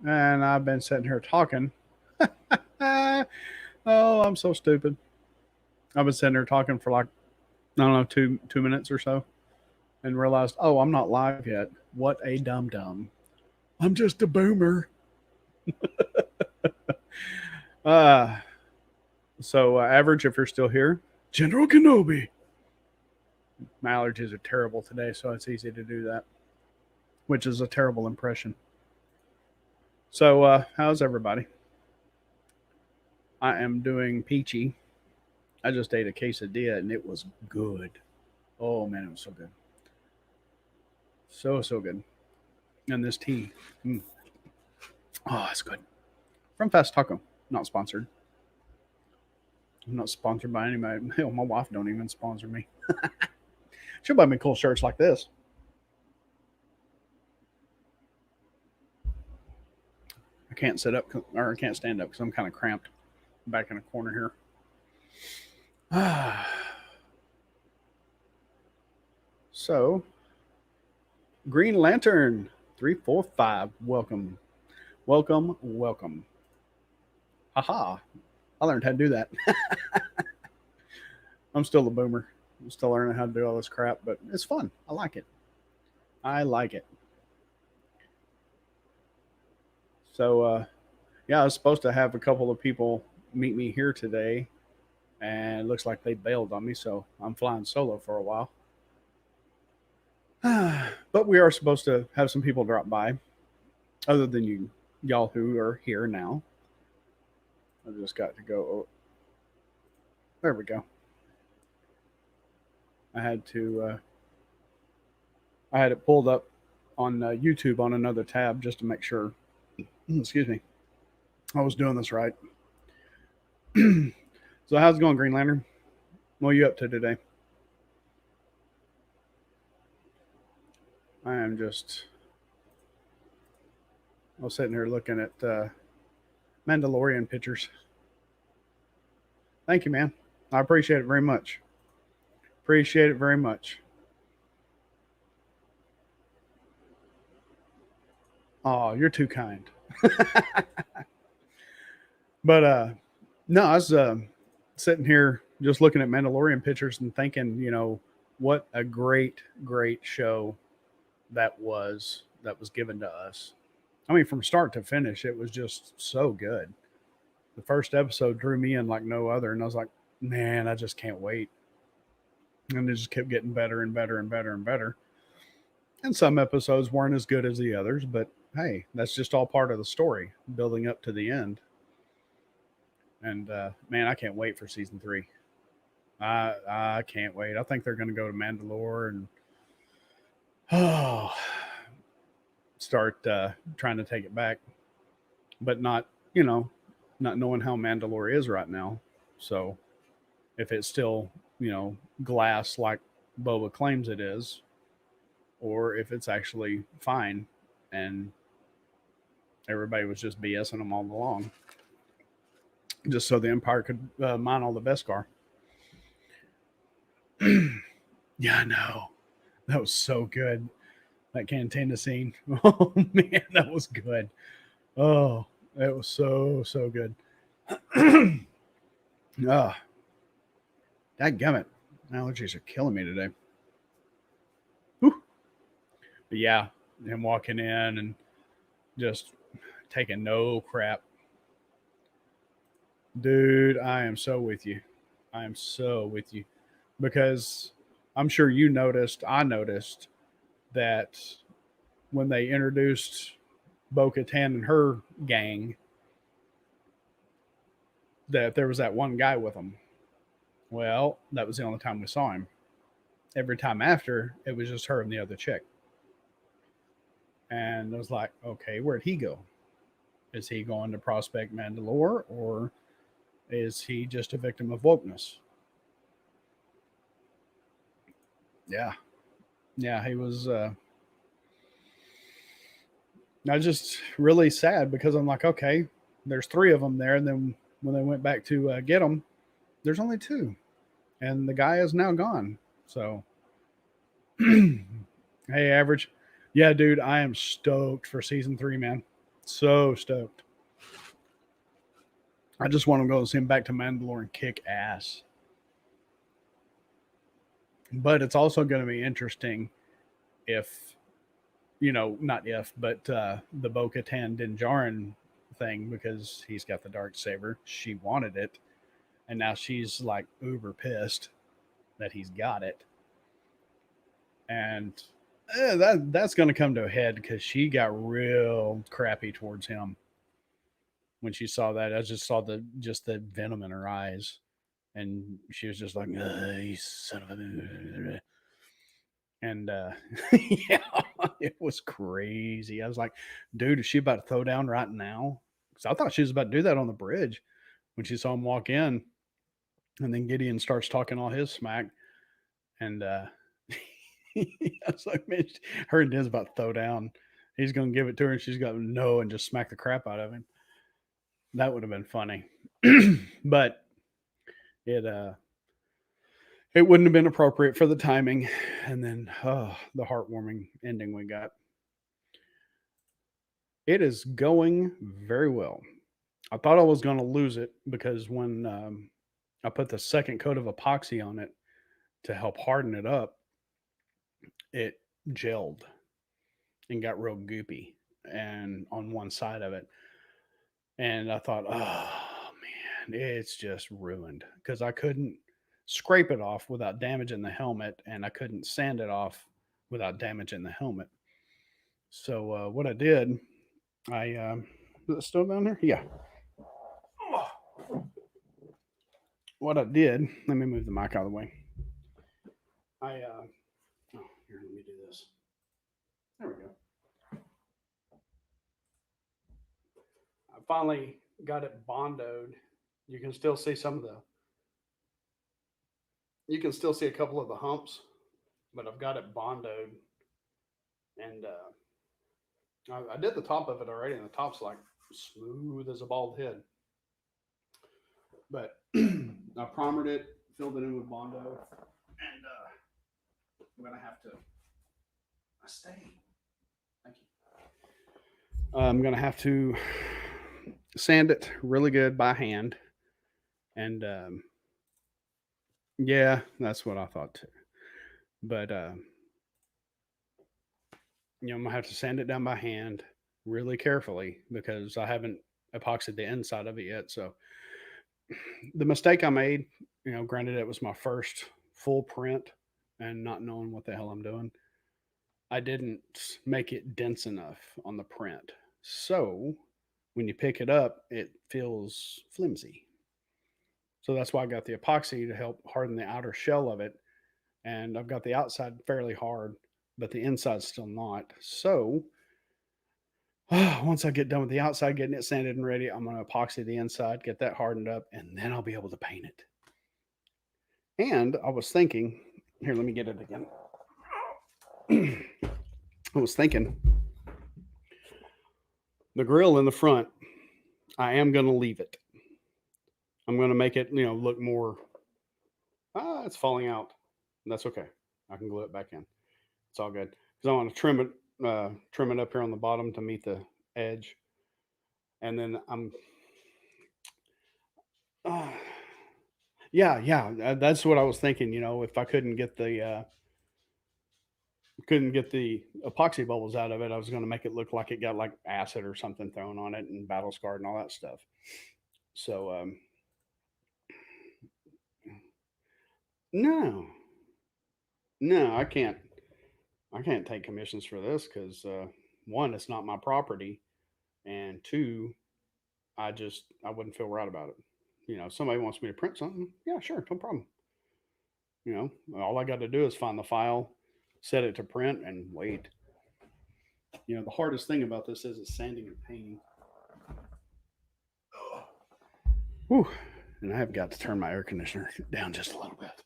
and I've been sitting here talking. Oh, I'm so stupid. I've been sitting here talking for like, I don't know, two minutes or so, and realized, oh, I'm not live yet. What a dum dum. I'm just a boomer. Uh, Average, if you're still here, General Kenobi. My allergies are terrible today, so it's easy to do that, which is a terrible impression. How's everybody? I am doing peachy. I just ate a quesadilla and it was good. Oh man, it was so good. So good. And this tea. Mm. Oh, it's good. From Fast Taco. Not sponsored. I'm not sponsored by anybody. Hell, my wife don't even sponsor me. She'll buy me cool shirts like this. I can't sit up or I can't stand up because I'm kind of cramped back in a corner here. So, Green Lantern 345. Welcome. Welcome. Welcome. Haha. I learned how to do that. I'm still a boomer. I'm still learning how to do all this crap, but it's fun. I like it. I like it. Yeah, I was supposed to have a couple of people meet me here today, and it looks like they bailed on me, so I'm flying solo for a while. But we are supposed to have some people drop by, other than y'all who are here now. I just got to go. Oh, there we go. I had to. I had it pulled up on YouTube on another tab just to make sure. Excuse me. I was doing this right. So how's it going, Green Lantern? What are you up to today? I am just. I was sitting here looking at Mandalorian pictures. Thank you, man. I appreciate it very much. Appreciate it very much. Oh, you're too kind. But no, I was sitting here just looking at Mandalorian pictures and thinking, what a great show that was given to us. I mean, from start to finish, it was just so good. The first episode drew me in like no other, and I was like, man, I just can't wait. And it just kept getting better and better and better and better. And some episodes weren't as good as the others, but hey, that's just all part of the story building up to the end. And man, I can't wait for season 3. I can't wait. I think they're going to go to Mandalore and oh, start trying to take it back, but not knowing how Mandalore is right now. So if it's still glass like Boba claims it is, or if it's actually fine and everybody was just BSing them all along, just so the Empire could mine all the Beskar. Yeah, I know. That was so good. That cantina scene. Oh man, that was good. Oh, it was so good. Ah, dadgummit. Allergies are killing me today. Whew. But yeah, him walking in and just taking no crap. Dude, I am so with you. I am so with you. Because I'm sure I noticed that when they introduced Bo Katan and her gang, that there was that one guy with them. Well, that was the only time we saw him. Every time after, it was just her and the other chick. And I was like, okay, where'd he go? Is he going to prospect Mandalore, or is he just a victim of wokeness? Yeah. Yeah, he was. I was just really sad because I'm like, okay, there's 3 of them there. And then when they went back to get them, there's only 2. And the guy is now gone. So, hey, Average. Yeah, dude, I am stoked for season 3, man. So stoked. I just want to go and see him back to Mandalore and kick ass. But it's also going to be interesting if, not if, but the Bo Katan Din Djarin thing, because he's got the dark saber. She wanted it, and now she's like uber pissed that he's got it, and that's going to come to a head because she got real crappy towards him when she saw that. I just saw the venom in her eyes, and she was just like, "You son of a," and yeah, it was crazy. I was like, "Dude, is she about to throw down right now?" Because I thought she was about to do that on the bridge when she saw him walk in, and then Gideon starts talking all his smack, and I was like, man, her and Din's about to throw down. He's gonna give it to her, and she's gonna no and just smack the crap out of him. That would have been funny, but it it wouldn't have been appropriate for the timing. And then the heartwarming ending we got. It is going very well. I thought I was going to lose it because when I put the second coat of epoxy on it to help harden it up, it gelled and got real goopy and on one side of it. And I thought, oh man, it's just ruined because I couldn't scrape it off without damaging the helmet, and I couldn't sand it off without damaging the helmet. So what I did, is it still down there? Yeah. What I did, let me move the mic out of the way. Oh, here, let me do this. There we go. I finally got it bondoed. You can still see you can still see a couple of the humps, but I've got it bondoed, and I did the top of it already, and the top's like smooth as a bald head. But I primered it, filled it in with Bondo, and I'm gonna have to. Stay. Thank you. I'm gonna have to sand it really good by hand, and yeah, that's what I thought too. But I'm gonna have to sand it down by hand really carefully because I haven't epoxied the inside of it yet. So the mistake I made, granted it was my first full print and not knowing what the hell I'm doing, I didn't make it dense enough on the print. So when you pick it up, it feels flimsy. So that's why I got the epoxy to help harden the outer shell of it. And I've got the outside fairly hard, but the inside's still not. So once I get done with the outside, getting it sanded and ready, I'm going to epoxy the inside, get that hardened up, and then I'll be able to paint it. And I was thinking, here, let me get it again. I was thinking the grill in the front, I am going to leave it. I'm going to make it, look more. It's falling out. That's okay. I can glue it back in. It's all good because I want to trim it up here on the bottom to meet the edge, and then uh, yeah. That's what I was thinking. If I couldn't get the epoxy bubbles out of it, I was going to make it look like it got like acid or something thrown on it and battle scarred and all that stuff. So no, no, I can't. I can't take commissions for this because one, it's not my property, and two, I wouldn't feel right about it. If somebody wants me to print something, yeah, sure, no problem. All I got to do is find the file, set it to print, and wait. The hardest thing about this is sanding and painting. Whew. And I have got to turn my air conditioner down just a little bit.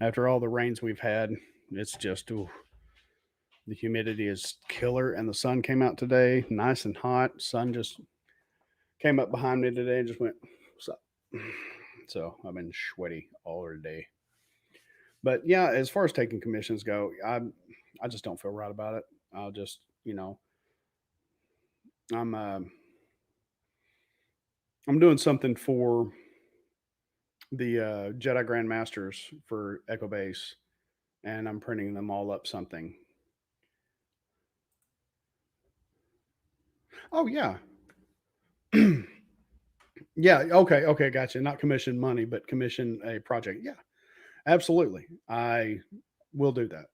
After all the rains we've had, it's just, ooh, the humidity is killer. And the sun came out today, nice and hot. Sun just came up behind me today and just went, what's up? So I've been sweaty all day. But yeah, as far as taking commissions go, I just don't feel right about it. I'll just you know, I'm uh, I'm doing something for the Jedi Grandmasters for Echo Base, and I'm printing them all up something. Oh yeah, yeah. Okay, okay, gotcha. Not commission money, but commission a project. Yeah, absolutely. I will do that.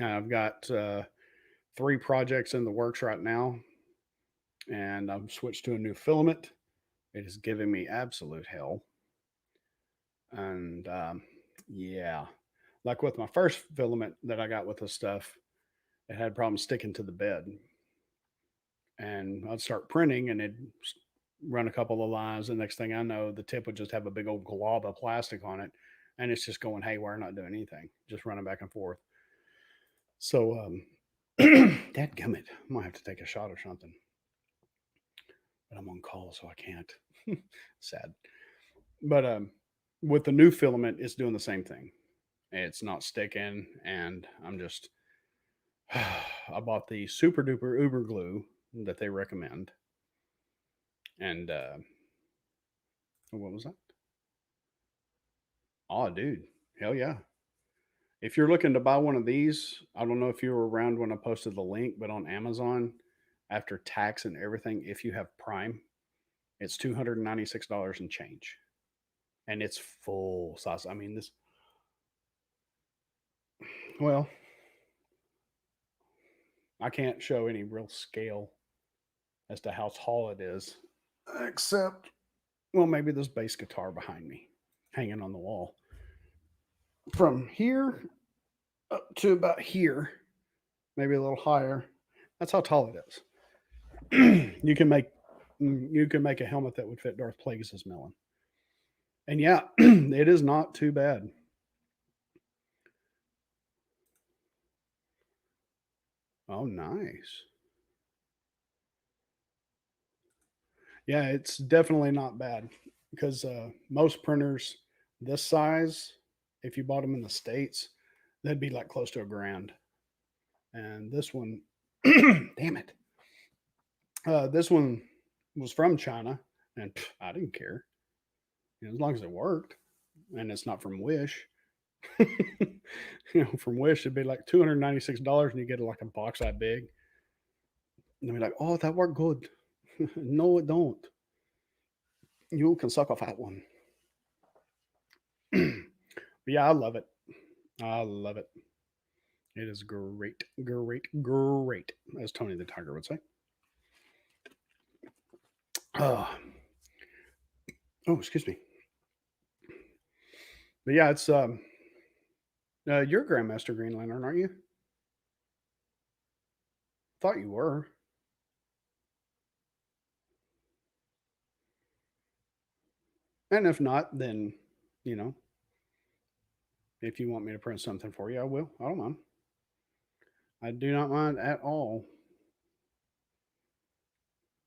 I've got 3 projects in the works right now, and I've switched to a new filament. It is giving me absolute hell. And yeah, like with my first filament that I got with this stuff, it had problems sticking to the bed. And I'd start printing and it'd run a couple of lines. The next thing I know, the tip would just have a big old glob of plastic on it. And it's just going haywire, not doing anything, just running back and forth. So, dadgummit, I might have to take a shot or something. But I'm on call, so I can't. Sad. But with the new filament, it's doing the same thing. It's not sticking, and I'm just. I bought the super duper uber glue that they recommend, and what was that? Oh, dude, hell yeah! If you're looking to buy one of these, I don't know if you were around when I posted the link, but on Amazon, after tax and everything, if you have Prime, it's $296 and change, and it's full size. I mean, this. Well, I can't show any real scale as to how tall it is, except, well, maybe this bass guitar behind me hanging on the wall. From here up to about here, maybe a little higher. That's how tall it is. You can make a helmet that would fit Darth Plagueis' melon. And yeah, it is not too bad. Oh, nice. Yeah, it's definitely not bad because most printers this size, if you bought them in the States, that'd be like close to $1,000. And this one, damn it, this one was from China, and I didn't care, as long as it worked, and it's not from Wish. From Wish, it'd be like $296, and you get like a box that big. And they'd be like, "Oh, that worked good." No, it don't. You can suck off that one. But yeah, I love it. I love it. It is great, great, great, as Tony the Tiger would say. Oh, oh, excuse me. But yeah, it's you're Grandmaster Green Lantern, aren't you? Thought you were. And if not, then you know, if you want me to print something for you, I will. I don't mind. I do not mind at all.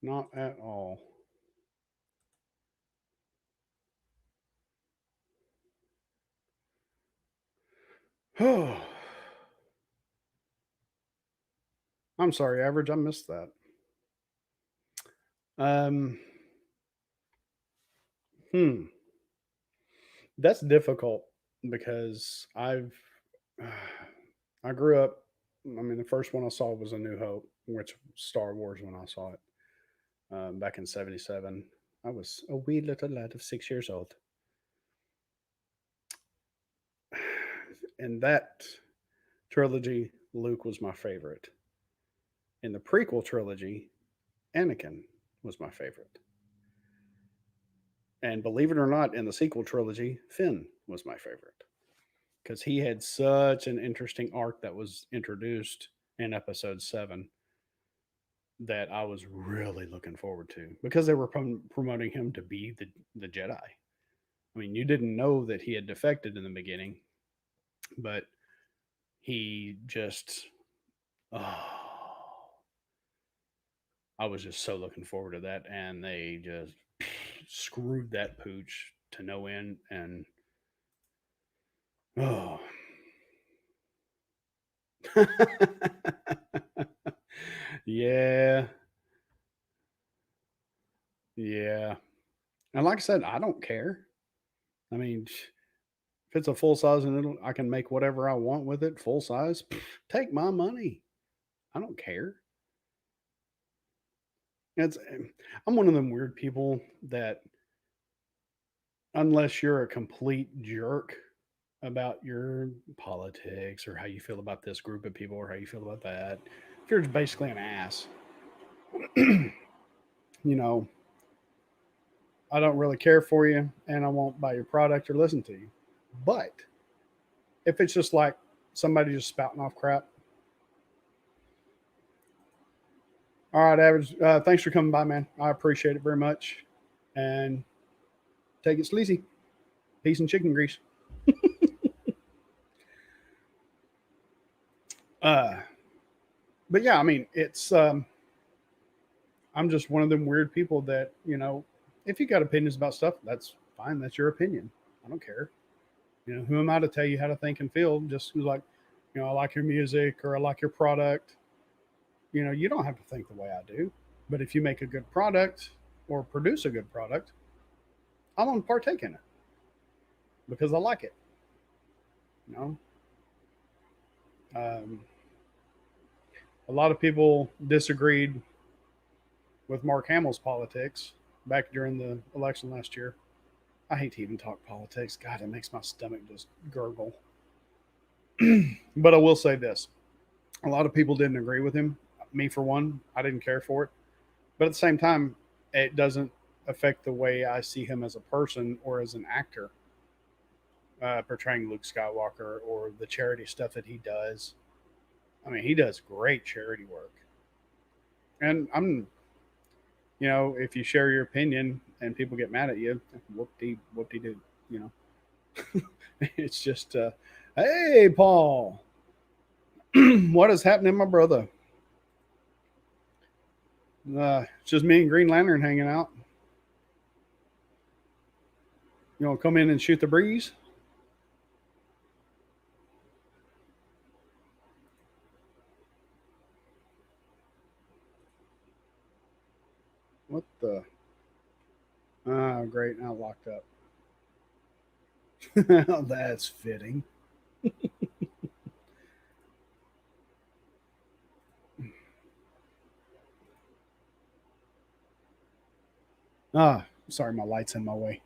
Not at all. Oh, I'm sorry, Average. I missed that. Um, hmm. That's difficult because I grew up. I mean, the first one I saw was A New Hope, which Star Wars when I saw it back in '77. I was a wee little lad of 6 years old. In that trilogy, Luke was my favorite. In the prequel trilogy, Anakin was my favorite. And believe it or not, in the sequel trilogy, Finn was my favorite because he had such an interesting arc that was introduced in episode 7 that I was really looking forward to because they were promoting him to be the Jedi. I mean, you didn't know that he had defected in the beginning, but he just, oh, I was just so looking forward to that. And they just screwed that pooch to no end. And, oh, Yeah. Yeah. And like I said, I don't care. I mean, if it's a full size and I can make whatever I want with it, full size, take my money. I don't care. It's I'm one of them weird people that unless you're a complete jerk about your politics or how you feel about this group of people or how you feel about that, if you're basically an ass, you know, I don't really care for you and I won't buy your product or listen to you. But if it's just like somebody just spouting off crap, all right, Average, thanks for coming by, man. I appreciate it very much. And take it sleazy. Peace and chicken grease. Uh, but yeah, I mean, I'm just one of them weird people that, if you got opinions about stuff, that's fine. That's your opinion. I don't care. Who am I to tell you how to think and feel? Just who's like, I like your music or I like your product. You don't have to think the way I do. But if you make a good product or produce a good product, I want to partake in it because I like it. You know, um, a lot of people disagreed with Mark Hamill's politics back during the election last year. I hate to even talk politics. God, it makes my stomach just gurgle. But I will say this: a lot of people didn't agree with him. Me, for one, I didn't care for it. But at the same time, it doesn't affect the way I see him as a person or as an actor, portraying Luke Skywalker or the charity stuff that he does. I mean, he does great charity work. And if you share your opinion and people get mad at you, whoop de doo. You know, it's just, hey, Paul, what is happening, my brother? It's just me and Green Lantern hanging out. You want to come in and shoot the breeze? What the? Ah, great. Now locked up. That's fitting. Ah, sorry, my light's in my way.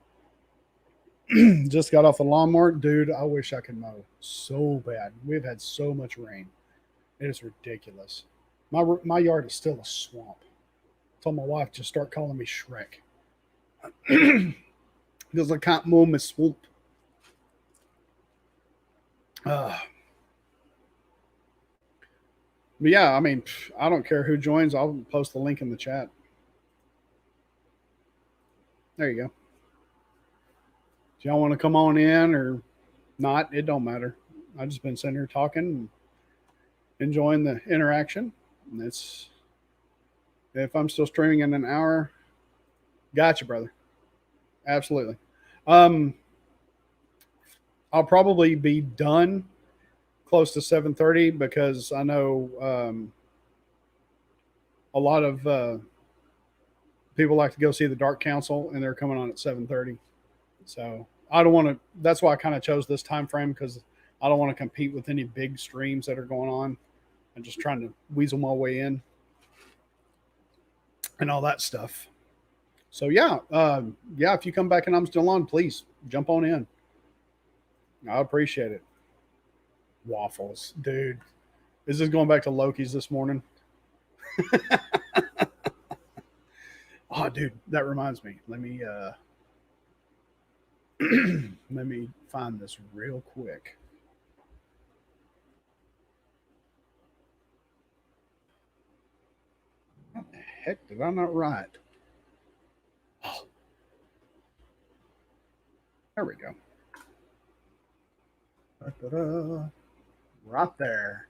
Just got off the lawnmower. Dude, I wish I could mow so bad. We've had so much rain. It is ridiculous. My yard is still a swamp. I told my wife to start calling me Shrek because I can't mow my swamp. Uh, but yeah, I mean, I don't care who joins. I'll post the link in the chat. There you go. If y'all want to come on in or not, it don't matter. I've just been sitting here talking and enjoying the interaction. And it's if I'm still streaming in an hour, gotcha, brother. Absolutely. Um, I'll probably be done close to 7:30 because I know a lot of people like to go see the Dark Council, and they're coming on at 7:30. So I don't want to. That's why I kind of chose this time frame because I don't want to compete with any big streams that are going on. I'm just trying to weasel my way in and all that stuff. So yeah. If you come back and I'm still on, please jump on in. I appreciate it. Waffles, dude. Is this going back to Loki's this morning? Oh, dude, that reminds me. Let me find this real quick. What the heck did I not write? Oh, there we go. Da-da-da. Right there.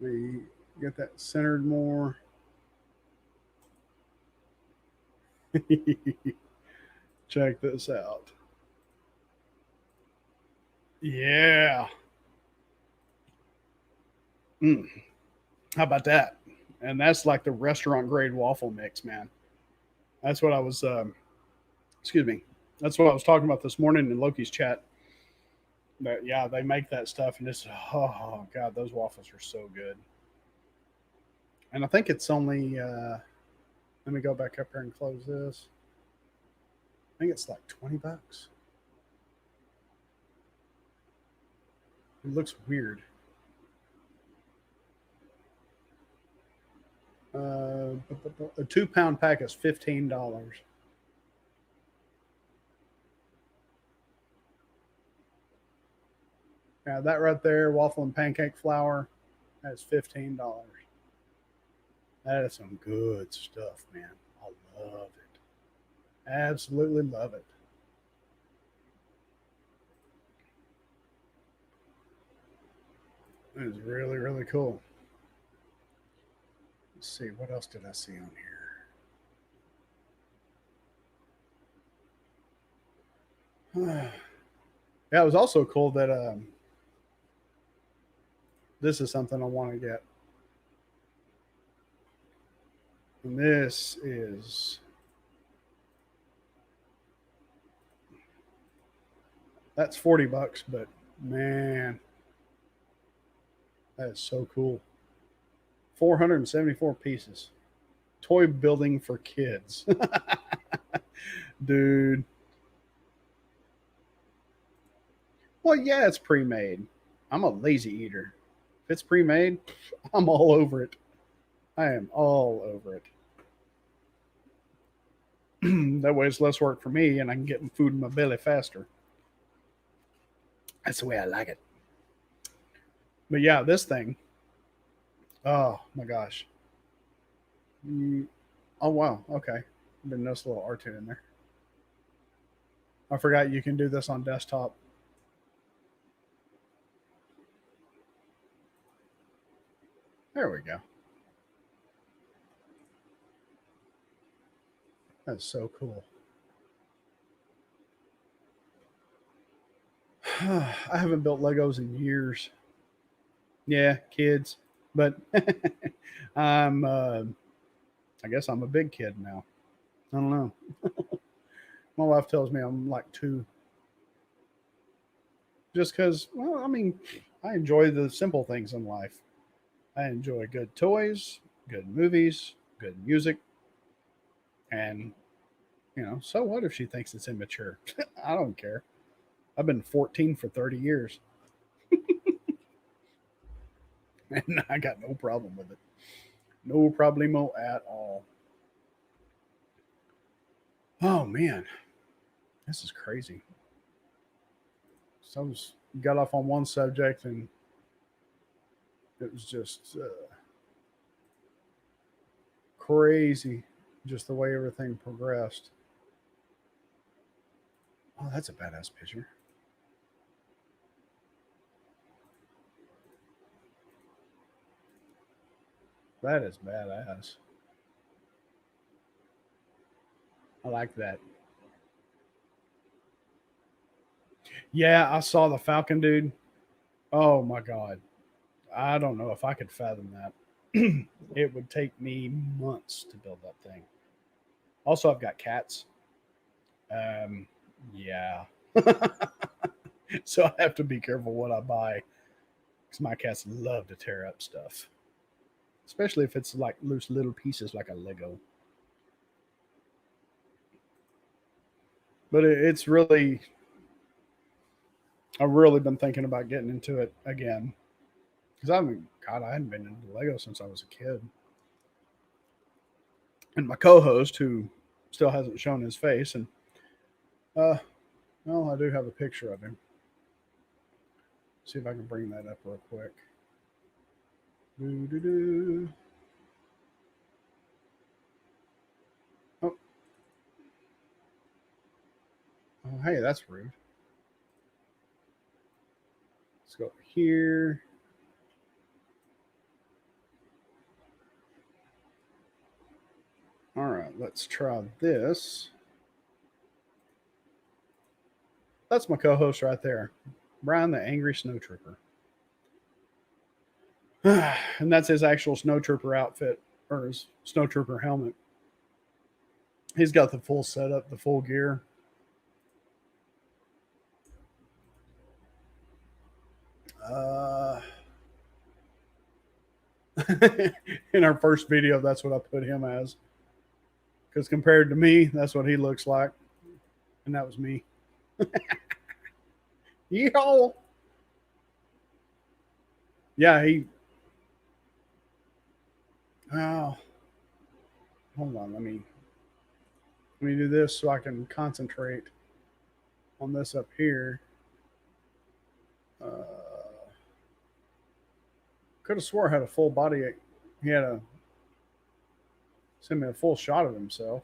Let me get that centered more. Check this out. Yeah. Mm, how about that? And that's like the restaurant grade waffle mix, man. That's what I was. Excuse me. That's what I was talking about this morning in Loki's chat. That yeah, they make that stuff, and it's oh god, those waffles are so good. And I think it's only. Let me go back up here and close this. I think it's like $20. It looks weird. A 2 pound pack is $15. Yeah, that right there, waffle and pancake flour, that's $15. That is some good stuff, man. I love it. Absolutely love it. It is really, really cool. Let's see, what else did I see on here? Yeah, it was also cool that this is something I want to get. And this is that's $40, but man, that is so cool. 474 pieces. Toy building for kids. Dude. Well, yeah, it's pre made. I'm a lazy eater. If it's pre made, I'm all over it. I am all over it. That way it's less work for me and I can get food in my belly faster. That's the way I like it. But yeah, this thing, oh my gosh. Mm, oh, wow. Okay. Didn't notice a little R2 in there. I forgot you can do this on desktop. There we go. That's so cool. I haven't built Legos in years. Yeah, kids. But I'm, I guess I'm a big kid now. I don't know. My wife tells me I'm like two. Just because, well, I mean, I enjoy the simple things in life. I enjoy good toys, good movies, good music, and so what if she thinks it's immature? I don't care. I've been 14 for 30 years, and I got no problem with it. No problemo at all. Oh man, this is crazy. So I was got off on one subject, and it was just crazy, just the way everything progressed. Oh, that's a badass picture. That is badass. I like that. Yeah, I saw the Falcon dude. Oh my god. I don't know if I could fathom that. It would take me months to build that thing. Also, I've got cats. Um, yeah. So I have to be careful what I buy because my cats love to tear up stuff, especially if it's like loose little pieces like a Lego. But it's really, I've really been thinking about getting into it again because I mean, God, I hadn't been into Lego since I was a kid. And my co-host, who still hasn't shown his face, and uh, well, I do have a picture of him. See if I can bring that up real quick. Doo, doo, doo. Oh, oh, hey, that's rude. Let's go here. All right, let's try this. That's my co-host right there. Brian the Angry Snowtrooper. And that's his actual snowtrooper outfit, or his snowtrooper helmet. He's got the full setup, the full gear. In our first video, that's what I put him as. Because compared to me, that's what he looks like. And that was me. Yeehaw! Yeah, he. Oh, hold on. Let me do this so I can concentrate on this up here. Could have swore I had a full body. He had a send me a full shot of himself.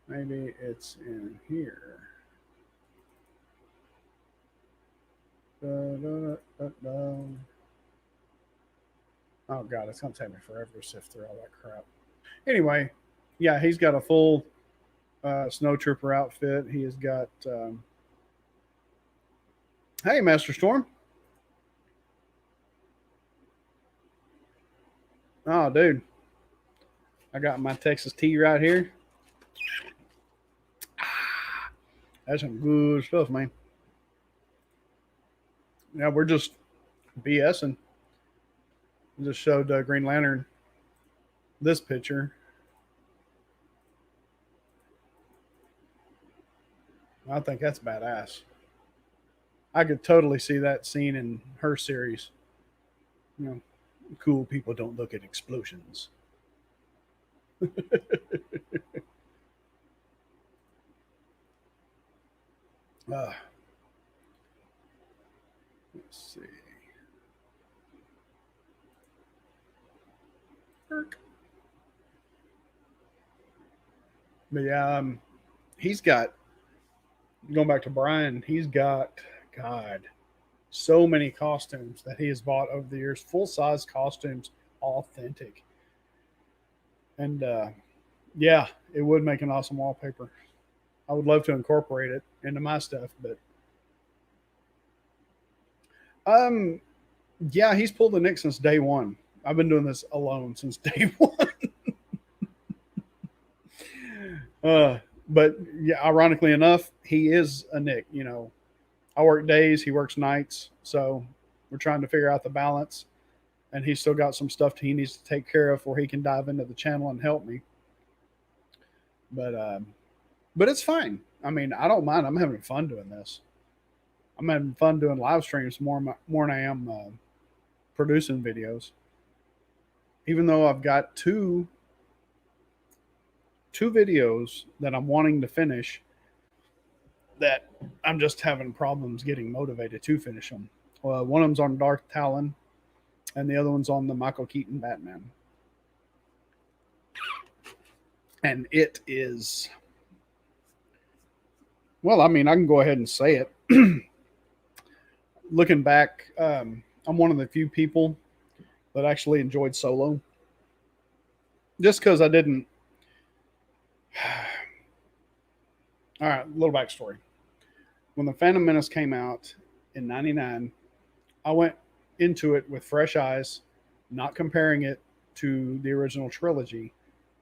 Maybe it's in here. Oh god, it's gonna take me forever to sift through all that crap. Anyway, yeah, he's got a full snowtrooper outfit. He has got. Hey, Master Storm. Oh, dude, I got my Texas tea right here. That's some good stuff, man. Yeah, we're just BSing. Just showed Green Lantern this picture. I think that's badass. I could totally see that scene in her series. You know, cool people don't look at explosions. Let's see. But yeah, he's got, going back to Brian, he's got, God, so many costumes that he has bought over the years, full size costumes, authentic. And yeah, it would make an awesome wallpaper. I would love to incorporate it into my stuff, but yeah, he's pulled the Nick since day one. I've been doing this alone since day one. But yeah, ironically enough, he is a Nick. You know, I work days, he works nights, so we're trying to figure out the balance. And he's still got some stuff he needs to take care of before he can dive into the channel and help me. But it's fine. I mean, I don't mind. I'm having fun doing this. I'm having fun doing live streams more than I am producing videos. Even though I've got two videos that I'm wanting to finish, that I'm just having problems getting motivated to finish them. One of them's on Darth Talon, and the other one's on the Michael Keaton Batman. And it is, well, I mean, I can go ahead and say it. Looking back, I'm one of the few people that actually enjoyed Solo. Just because I didn't. All right, a little backstory. When The Phantom Menace came out in '99, I went into it with fresh eyes, not comparing it to the original trilogy,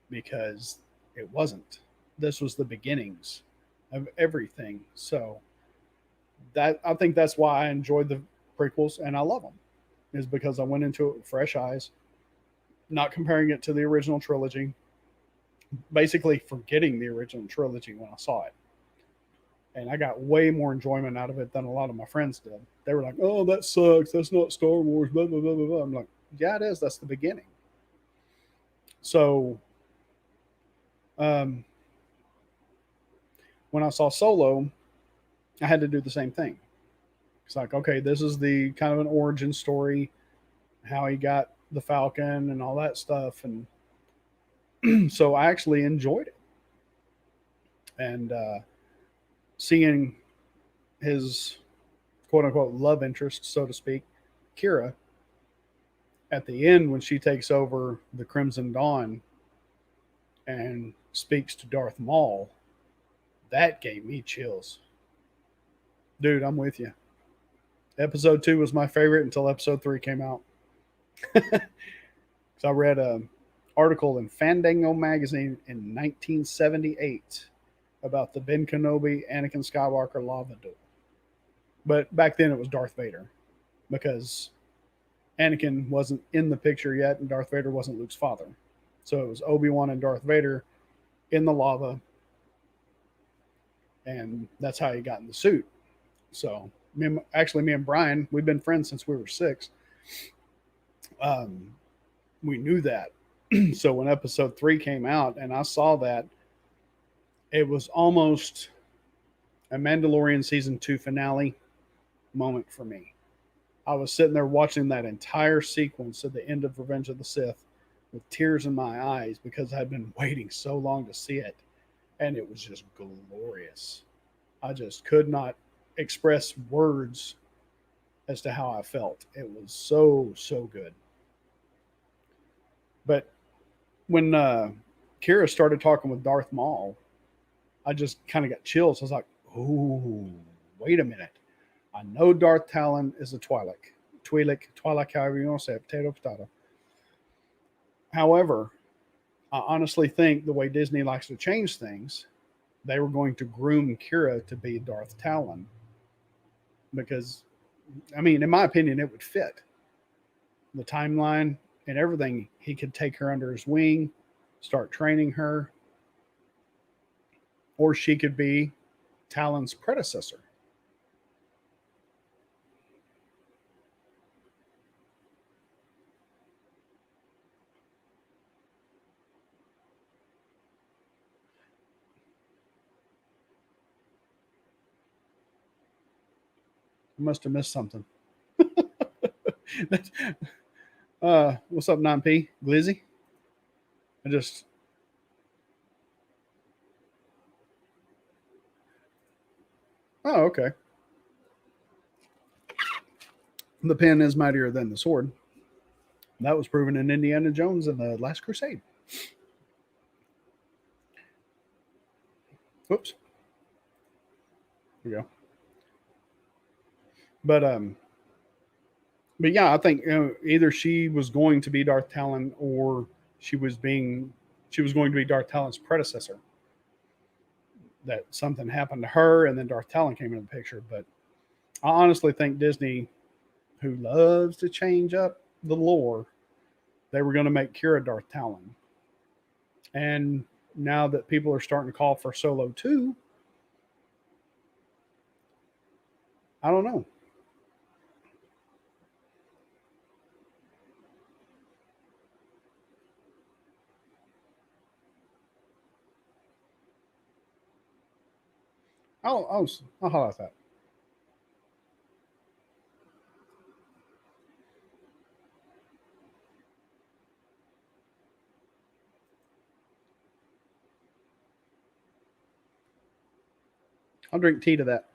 because it wasn't. This was the beginnings of everything. So that, I think that's why I enjoyed the prequels and I love them, is because I went into it with fresh eyes, not comparing it to the original trilogy, basically forgetting the original trilogy when I saw it. And I got way more enjoyment out of it than a lot of my friends did. They were like, "Oh, that sucks. That's not Star Wars." Blah blah blah blah blah. I'm like, "Yeah, it is. That's the beginning." So, when I saw Solo, I had to do the same thing. It's like, okay, this is the kind of an origin story, how he got the Falcon and all that stuff, and so I actually enjoyed it. And seeing his quote unquote love interest, so to speak, Kira, at the end when she takes over the Crimson Dawn and speaks to Darth Maul, that gave me chills. Dude, I'm with you. Episode 2 was my favorite until episode 3 came out. So I read an article in Fandango magazine in 1978 about the Ben Kenobi Anakin Skywalker lava duel. But back then it was Darth Vader because Anakin wasn't in the picture yet and Darth Vader wasn't Luke's father. So it was Obi-Wan and Darth Vader in the lava, and that's how he got in the suit. So me and Brian, we've been friends since we were 6. We knew that. So when episode 3 came out and I saw that, it was almost a Mandalorian season 2 finale moment for me. I was sitting there watching that entire sequence at the end of Revenge of the Sith with tears in my eyes because I'd been waiting so long to see it. And it was just glorious. I just could not express words as to how I felt. It was so, so good. But when Kira started talking with Darth Maul, I just kind of got chills. I was like, "Ooh, wait a minute! I know Darth Talon is a Twi'lek, however you want to say it, potato." However, I honestly think the way Disney likes to change things, they were going to groom Kira to be Darth Talon because, I mean, in my opinion, it would fit the timeline and everything. He could take her under his wing, start training her, or she could be Talon's predecessor. I must have missed something. What's up, 9P? Glizzy? I just. Oh, okay. The pen is mightier than the sword. That was proven in Indiana Jones and the Last Crusade. Whoops. There we go. But but yeah, I think either she was going to be Darth Talon or she was going to be Darth Talon's predecessor. That something happened to her, and then Darth Talon came into the picture. But I honestly think Disney, who loves to change up the lore, they were going to make Kira Darth Talon. And now that people are starting to call for Solo 2, I don't know. I'll highlight that. I'll drink tea to that.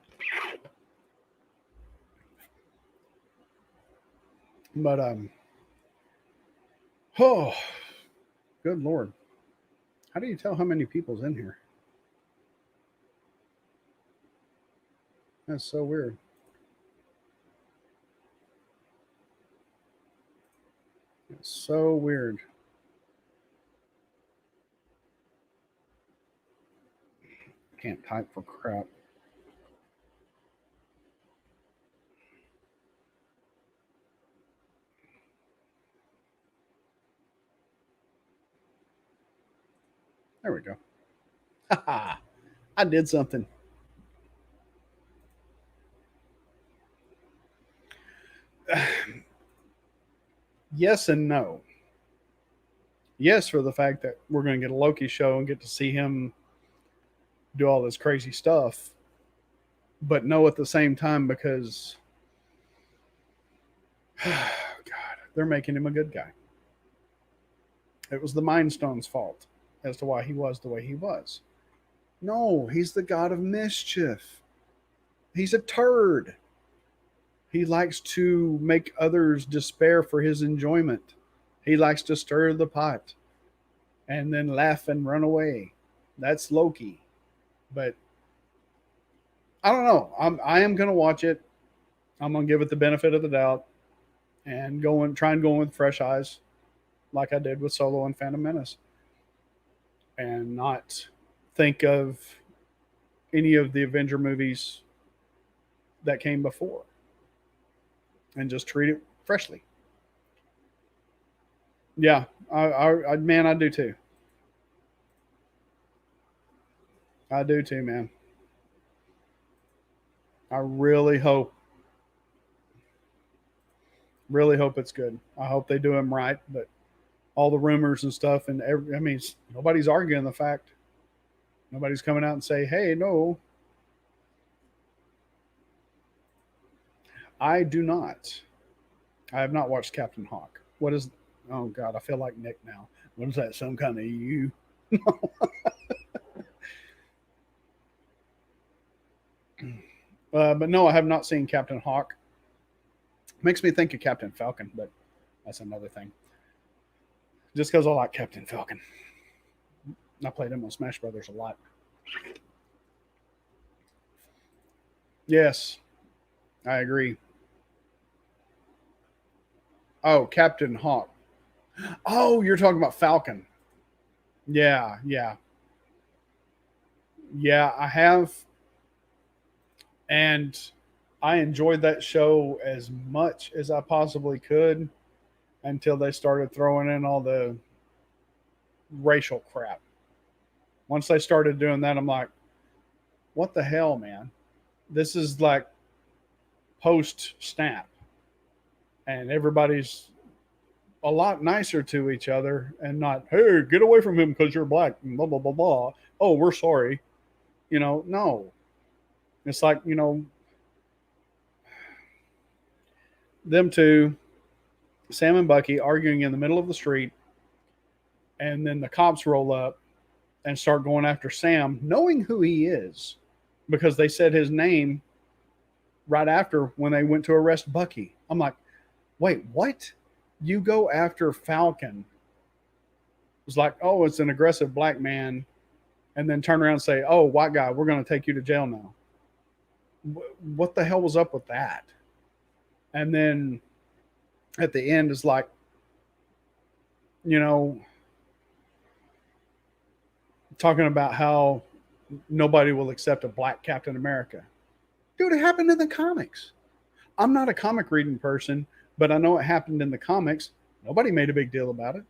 But oh, good lord! How do you tell how many people's in here? That's so weird. It's so weird. Can't type for crap. There we go. I did something. Yes and no. Yes, for the fact that we're going to get a Loki show and get to see him do all this crazy stuff, but no at the same time because, God, they're making him a good guy. It was the Mind Stone's fault as to why he was the way he was. No, he's the god of mischief. He's a turd. He likes to make others despair for his enjoyment. He likes to stir the pot and then laugh and run away. That's Loki. But I don't know. I am gonna watch it. I'm gonna give it the benefit of the doubt and try and go in with fresh eyes, like I did with Solo and Phantom Menace, and not think of any of the Avenger movies that came before, and just treat it freshly. Yeah, man, I do too. I do too, man. I really hope it's good. I hope they do him right, but all the rumors and stuff, and I mean, nobody's arguing the fact. Nobody's coming out and say, "Hey, no, I do not. I have not watched Captain Hawk. What is? Oh God, I feel like Nick now. What is that? Some kind of you? But no, I have not seen Captain Hawk. Makes me think of Captain Falcon, but that's another thing. Just because I like Captain Falcon, I played him on Smash Brothers a lot. Yes, I agree. Oh, Captain Hawk. Oh, you're talking about Falcon. Yeah, yeah, yeah. I have, and I enjoyed that show as much as I possibly could until they started throwing in all the racial crap. Once they started doing that, I'm like, what the hell, man? This is like post snap, and everybody's a lot nicer to each other and not, hey, get away from him because you're black, blah, blah, blah, blah. Oh, we're sorry. No. It's like, them two, Sam and Bucky, arguing in the middle of the street, and then the cops roll up and start going after Sam, knowing who he is, because they said his name right after when they went to arrest Bucky. I'm like, wait, what? You go after Falcon. It's like, oh, it's an aggressive black man, and then turn around and say, oh, white guy, we're going to take you to jail now. What the hell was up with that? And then at the end is like, you know, talking about how nobody will accept a black Captain America. Dude, it happened in the comics. I'm not a comic reading person, but I know it happened in the comics. Nobody made a big deal about it.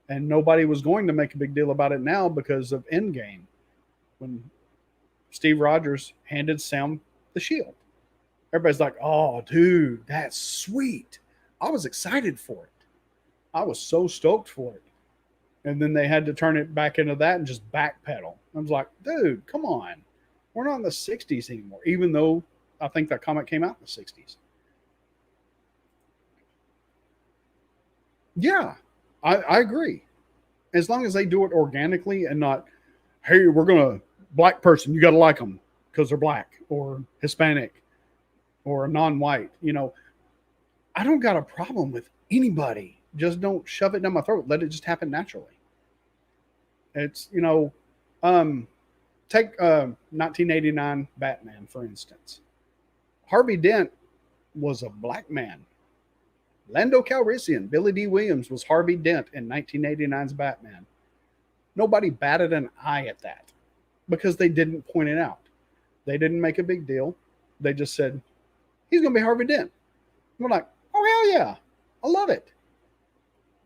And nobody was going to make a big deal about it now because of Endgame, when Steve Rogers handed Sam the shield. Everybody's like, oh, dude, that's sweet. I was excited for it. I was so stoked for it. And then they had to turn it back into that and just backpedal. I was like, dude, come on. We're not in the 60s anymore, even though I think that comic came out in the 60s. Yeah, I agree. As long as they do it organically and not, hey, we're going to, black person, you got to like them because they're black or Hispanic or non-white. I don't got a problem with anybody. Just don't shove it down my throat. Let it just happen naturally. It's, um, take 1989 Batman, for instance. Harvey Dent was a black man. Lando Calrissian, Billy D. Williams was Harvey Dent in 1989's Batman. Nobody batted an eye at that because they didn't point it out. They didn't make a big deal. They just said, he's going to be Harvey Dent. We're like, oh, hell yeah. I love it.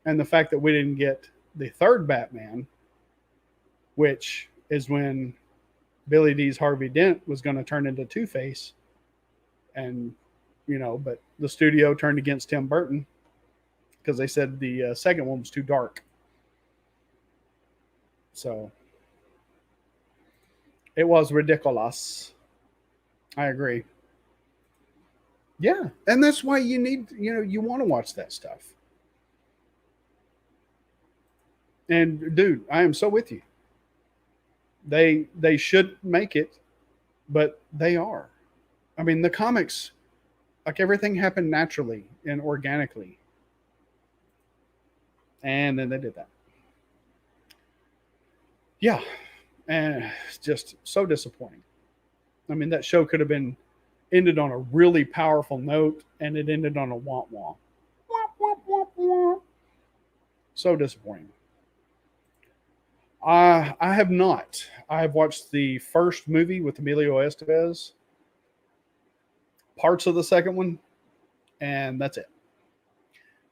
And the fact that we didn't get the third Batman, which is when Billy D's Harvey Dent was going to turn into Two-Face. And, but the studio turned against Tim Burton because they said the second one was too dark. So it was ridiculous. I agree. Yeah. And that's why you need, you want to watch that stuff. And dude, I am so with you. They should make it, but they are. I mean, the comics, like everything happened naturally and organically. And then they did that. Yeah. And it's just so disappointing. I mean, that show could have been ended on a really powerful note, and it ended on a womp womp. Womp womp womp womp. So disappointing. I have not. I have watched the first movie with Emilio Estevez, parts of the second one, and that's it.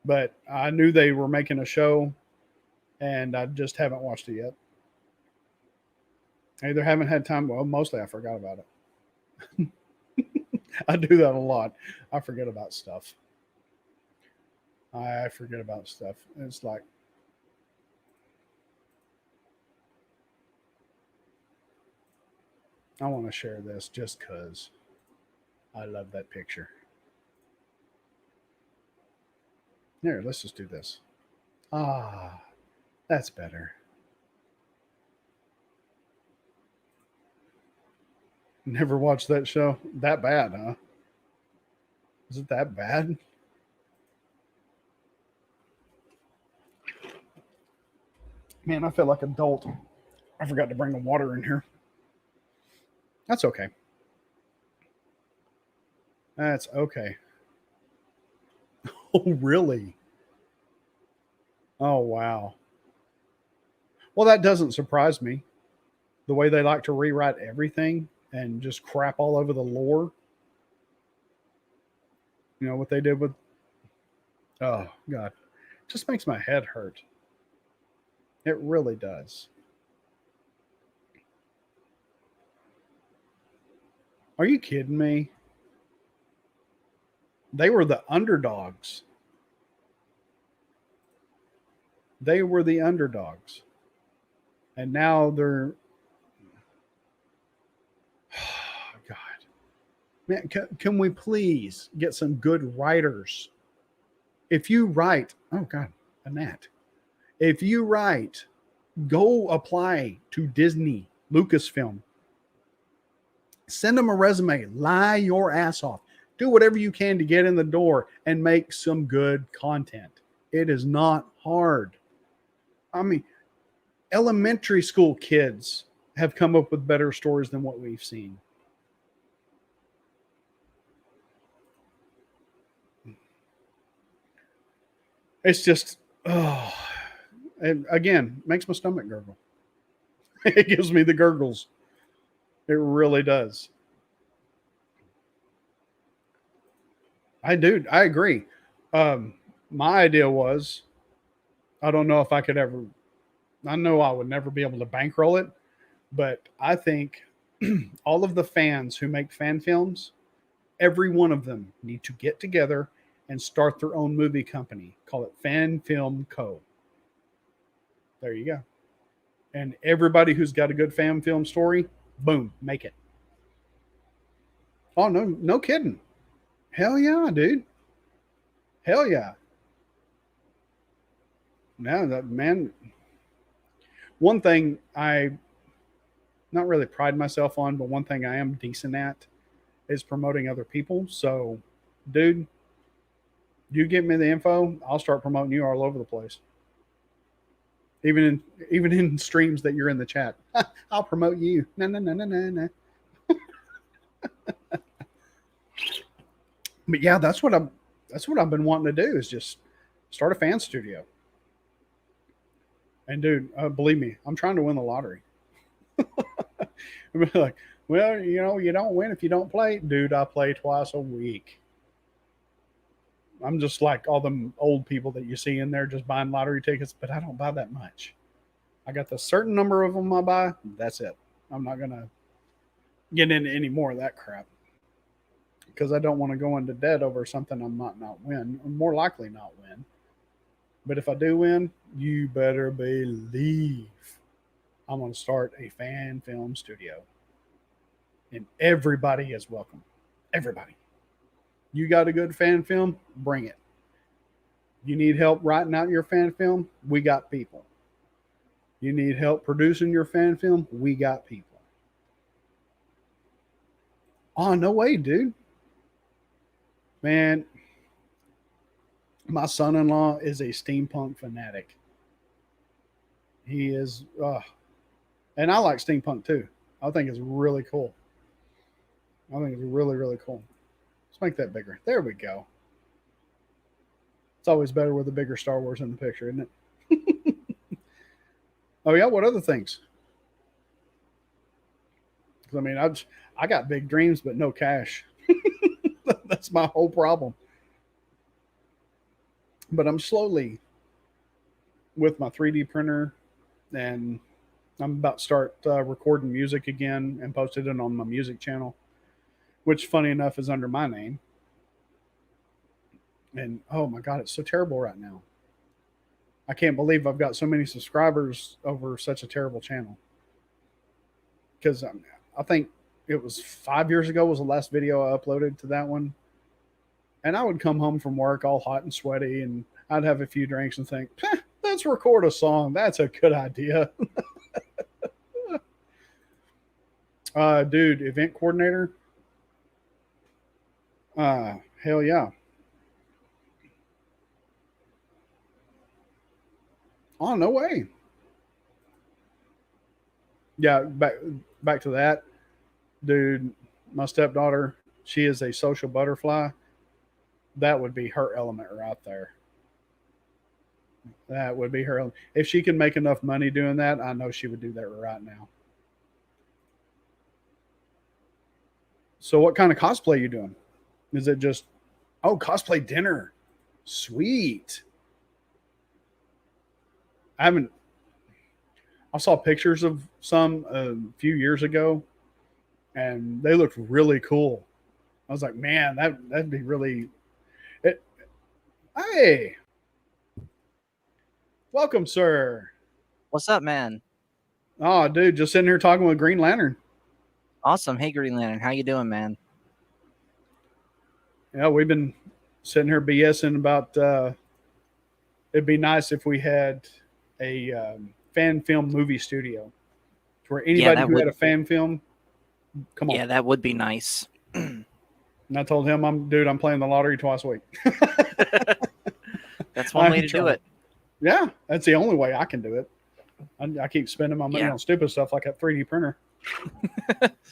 But I knew they were making a show, and I just haven't watched it yet. I either haven't had time. Well, mostly I forgot about it. I do that a lot. I forget about stuff. I forget about stuff. It's like, I want to share this just because I love that picture. Here, let's just do this. Ah, that's better. Never watched that show. That bad, huh? Is it that bad? Man, I feel like an adult. I forgot to bring the water in here. That's okay. That's okay. Oh, really? Oh, wow. Well, that doesn't surprise me. The way they like to rewrite everything and just crap all over the lore. You know what they did with. Oh, God. It just makes my head hurt. It really does. Are you kidding me? They were the underdogs. They were the underdogs. And now they're. Oh, God. Man, can we please get some good writers? If you write, oh God, a gnat. If you write, go apply to Disney, Lucasfilm. Send them a resume, lie your ass off. Do whatever you can to get in the door and make some good content. It is not hard. I mean, elementary school kids have come up with better stories than what we've seen. It's just, oh, and again, makes my stomach gurgle. It gives me the gurgles. It really does. I do. I agree. Um, my idea was, I don't know if I could ever. I know I would never be able to bankroll it, but I think all of the fans who make fan films, every one of them need to get together and start their own movie company. Call it Fan Film Co. There you go. And everybody who's got a good fan film story, boom, make it. Oh no, no kidding. Hell yeah, dude. Hell yeah. No, that man. One thing I not really pride myself on, but one thing I am decent at is promoting other people. So, dude, you give me the info, I'll start promoting you all over the place. Even in streams that you're in the chat, I'll promote you. No, no, no, no, no, no. But yeah, that's what I've been wanting to do is just start a fan studio. And dude, believe me, I'm trying to win the lottery. I'm like, well, you know, you don't win if you don't play, dude. I play twice a week. I'm just like all them old people that you see in there just buying lottery tickets, but I don't buy that much. I got the certain number of them I buy. That's it. I'm not gonna get into any more of that crap because I don't want to go into debt over something I might not win, or more likely not win. But if I do win, you better believe I'm going to start a fan film studio, and everybody is welcome. Everybody. You got a good fan film? Bring it. You need help writing out your fan film? We got people. You need help producing your fan film? We got people. Oh, no way, dude. Man, my son in law is a steampunk fanatic. He is, and I like steampunk too. I think it's really cool. I think it's really, really cool. Let's make that bigger. There we go. It's always better with a bigger Star Wars in the picture, isn't it? Oh yeah, what other things? Because I mean, I got big dreams but no cash. That's my whole problem. But I'm slowly with my 3D printer, and I'm about to start recording music again and posted it on my music channel, which, funny enough, is under my name. And oh my god, it's so terrible right now. I can't believe I've got so many subscribers over such a terrible channel. Because I think it was 5 years ago was the last video I uploaded to that one. And I would come home from work all hot and sweaty, and I'd have a few drinks and think, let's record a song. That's a good idea. Dude, event coordinator. Hell yeah. Oh, no way. Yeah, back to that. Dude, my stepdaughter, she is a social butterfly. That would be her element right there. That would be her element. If she can make enough money doing that, I know she would do that right now. So what kind of cosplay are you doing? Is it just, oh, cosplay dinner? Sweet. I haven't, I saw pictures of some a few years ago, and they looked really cool. I was like, man, that'd be really. It, hey, welcome, sir. What's up, man? Oh, dude, just sitting here talking with Green Lantern. Awesome. Hey, Green Lantern. How you doing, man? Yeah, we've been sitting here BSing about. It'd be nice if we had a fan film movie studio where anybody who had a fan film, come on. Yeah, that would be nice. And I told him, I'm playing the lottery twice a week. That's one way to do it. Yeah, that's the only way I can do it. I keep spending my money on stupid stuff like that 3D printer.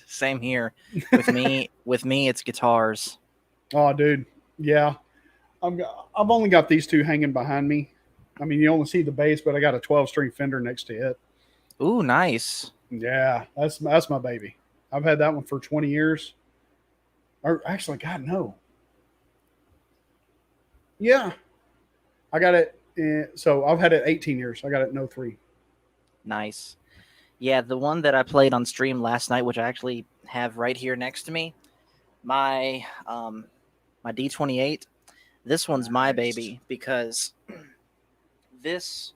Same here. With me, it's guitars. Oh, dude, yeah. I've only got these two hanging behind me. I mean, you only see the bass, but I got a 12-string Fender next to it. Ooh, nice. Yeah, that's my baby. I've had that one for 20 years. Or actually, God, no. Yeah, I got it. So I've had it 18 years. I got it in 03. Nice. Yeah, the one that I played on stream last night, which I actually have right here next to me, my D28. This one's my baby because this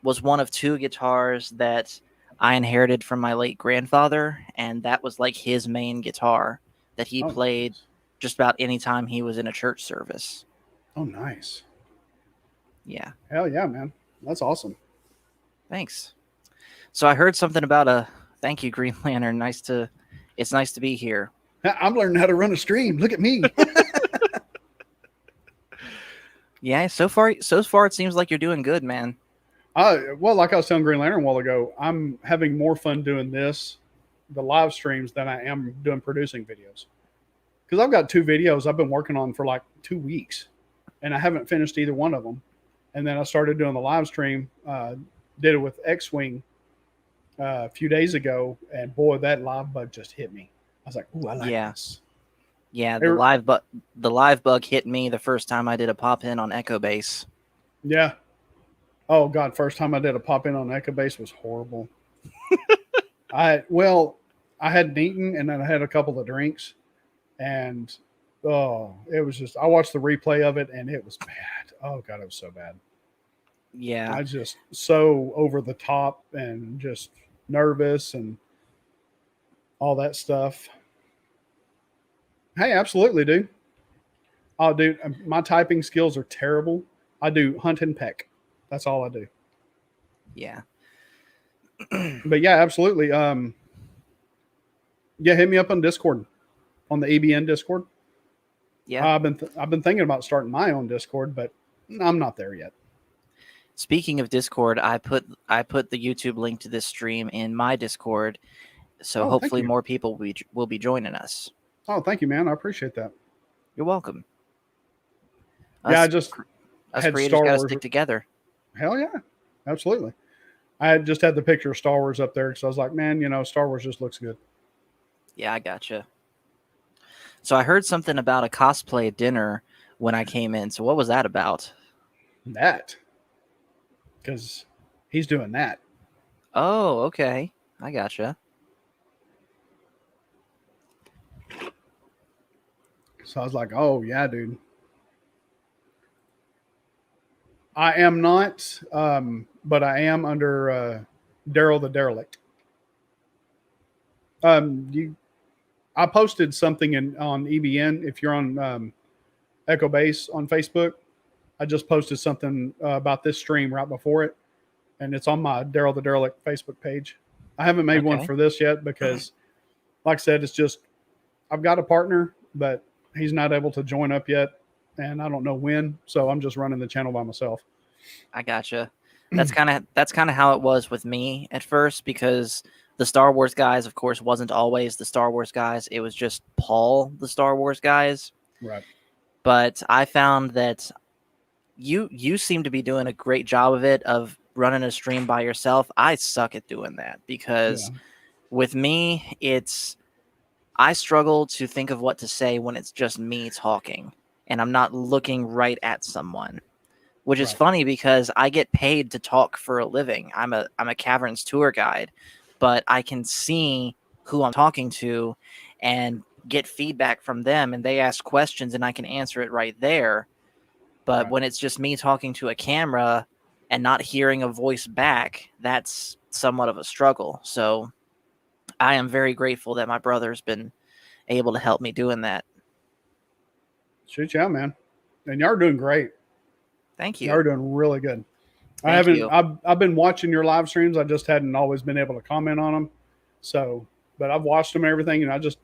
was one of two guitars that I inherited from my late grandfather, and that was like his main guitar that he played just about any time he was in a church service. Oh, nice. Yeah. Hell yeah, man. That's awesome. Thanks. So I heard something about thank you, Green Lantern. It's nice to be here. I'm learning how to run a stream. Look at me. Yeah, so far it seems like you're doing good, man. Well, like I was telling Green Lantern a while ago, I'm having more fun doing the live streams, than I am doing producing videos. Because I've got 2 videos I've been working on for like 2 weeks, and I haven't finished either one of them. And then I started doing the live stream, did it with X-Wing a few days ago, and boy, that live bug just hit me. I was like, ooh, I like this. Yeah, the live bug hit me the first time I did a pop in on Echo Base. Yeah. Oh God, first time I did a pop in on Echo Base was horrible. I hadn't eaten, and then I had a couple of drinks, and it was just, I watched the replay of it, and it was bad. Oh God, it was so bad. Yeah. I just so over the top and just nervous and all that stuff. Hey, absolutely, dude. Oh, dude, my typing skills are terrible. I do hunt and peck. That's all I do. Yeah. But yeah, absolutely. Yeah, hit me up on Discord, on the EBN Discord. Yeah. I've been thinking about starting my own Discord, but I'm not there yet. Speaking of Discord, I put the YouTube link to this stream in my Discord, so hopefully more people will be joining us. Oh, thank you, man. I appreciate that. You're welcome. Yeah, I just us had creators Star got to Wars. stick together. Hell yeah, absolutely. I had just had the picture of Star Wars up there because I was like, man, Star Wars just looks good. Yeah, I gotcha. So I heard something about a cosplay dinner when I came in. So what was that about? That because he's doing that. Oh, okay. I gotcha. So I was like, oh yeah, dude. I am not, but I am under Daryl the Derelict. I posted something on EBN. If you're on Echo Base on Facebook, I just posted something about this stream right before it, and it's on my Daryl the Derelict Facebook page. I haven't made one Okay. for this yet because, like I said, it's just I've got a partner, but he's not able to join up yet, and I don't know when. So I'm just running the channel by myself. I gotcha. That's kind of how it was with me at first, because the Star Wars guys, of course, wasn't always the Star Wars guys. It was just Paul, the Star Wars guys. Right. But I found that you seem to be doing a great job of it, of running a stream by yourself. I suck at doing that because with me, I struggle to think of what to say when it's just me talking and I'm not looking right at someone. Which is funny because I get paid to talk for a living. I'm a caverns tour guide, but I can see who I'm talking to and get feedback from them, and they ask questions and I can answer it right there. But when it's just me talking to a camera and not hearing a voice back, that's somewhat of a struggle. So I am very grateful that my brother's been able to help me doing that. Shoot you out, man. And y'all are doing great. Thank you. Y'all are doing really good. Thank I've been watching your live streams. I just hadn't always been able to comment on them. So, but I've watched them and everything, and I'll just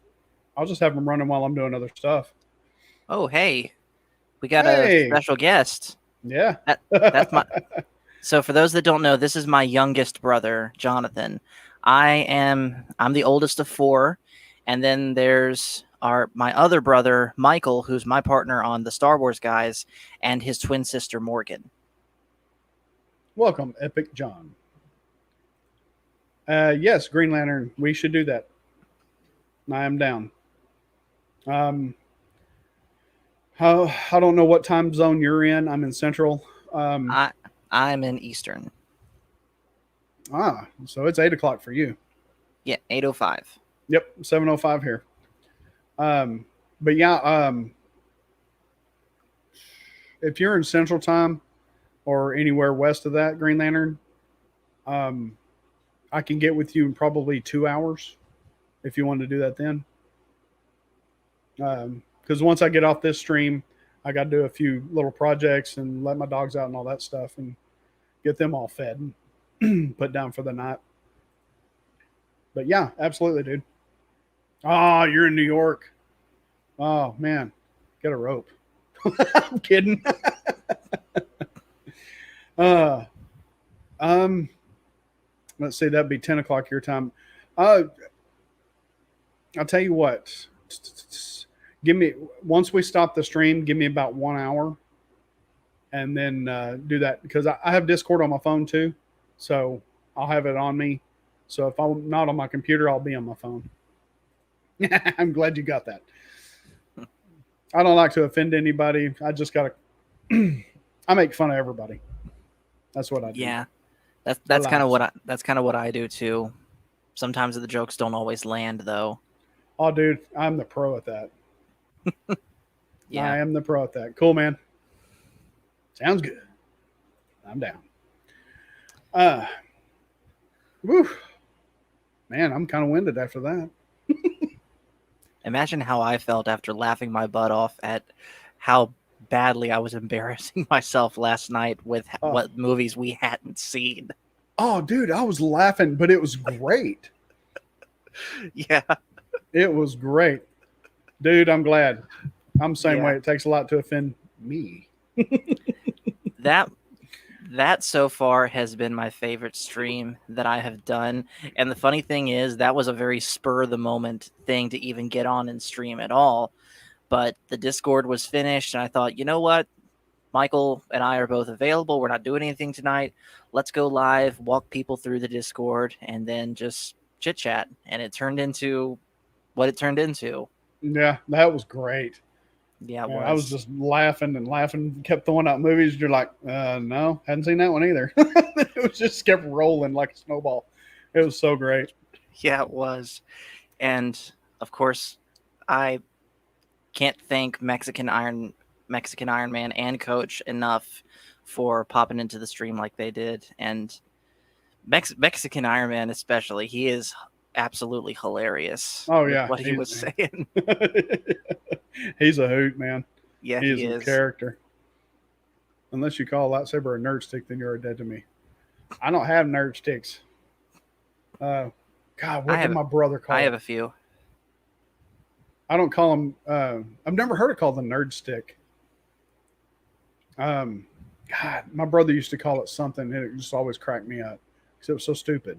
have them running while I'm doing other stuff. Oh, hey, we got a special guest. Yeah. That's my. So for those that don't know, this is my youngest brother, Jonathan. I'm the oldest of four, and then there's my other brother, Michael, who's my partner on the Star Wars guys, and his twin sister, Morgan. Welcome, Epic John. Yes, Green Lantern. We should do that. I am down. I don't know what time zone you're in. I'm in Central. I'm in Eastern. So it's 8:00 for you. Yeah, 8:05. Yep, 7:05 here. But yeah, if you're in Central Time or anywhere west of that, Green Lantern, I can get with you in probably 2 hours if you want to do that then. Because once I get off this stream, I got to do a few little projects and let my dogs out and all that stuff and get them all fed and put down for the night. But yeah, absolutely, dude. Oh, you're in New York. Oh man, get a rope. I'm kidding. Let's see, that'd be 10:00 your time. I'll tell you what. Once we stop the stream, give me about 1 hour, and then do that because I have Discord on my phone too, so I'll have it on me. So if I'm not on my computer, I'll be on my phone. I'm glad you got that. I don't like to offend anybody. I just gotta. I make fun of everybody. That's what I do. Yeah, that's kind of what I do too. Sometimes the jokes don't always land though. Oh, dude, I'm the pro at that. Yeah, I am the pro at that. Cool, man. Sounds good. I'm down. Woo. Man, I'm kind of winded after that. Imagine how I felt after laughing my butt off at how badly I was embarrassing myself last night with what movies we hadn't seen. Oh, dude, I was laughing, but it was great. Yeah. It was great. Dude, I'm glad. I'm the same way. It takes a lot to offend me. That that so far has been my favorite stream that I have done. And the funny thing is, that was a very spur of the moment thing to even get on and stream at all. But the Discord was finished, and I thought, you know what? Michael and I are both available. We're not doing anything tonight. Let's go live, walk people through the Discord, and then just chit chat. And it turned into what it turned into. Yeah, that was great. Yeah, it Yeah, was. I was just laughing and laughing, kept throwing out movies. You're like, no, hadn't seen that one either. It was just kept rolling like a snowball. It was so great. Yeah, it was. And of course, I can't thank Mexican Iron Man and Coach enough for popping into the stream like they did. And Mexican Iron Man especially, he is absolutely hilarious. Oh with yeah, what he was saying. He's a hoot, man. Yeah, He he is a is. character. Unless you call a lightsaber a nerd stick, then you're dead to me. I don't have nerd sticks. God, what did my brother call I have it? a few. I don't call them. I've never heard it called the nerd stick. God, my brother used to call it something, and it just always cracked me up because it was so stupid.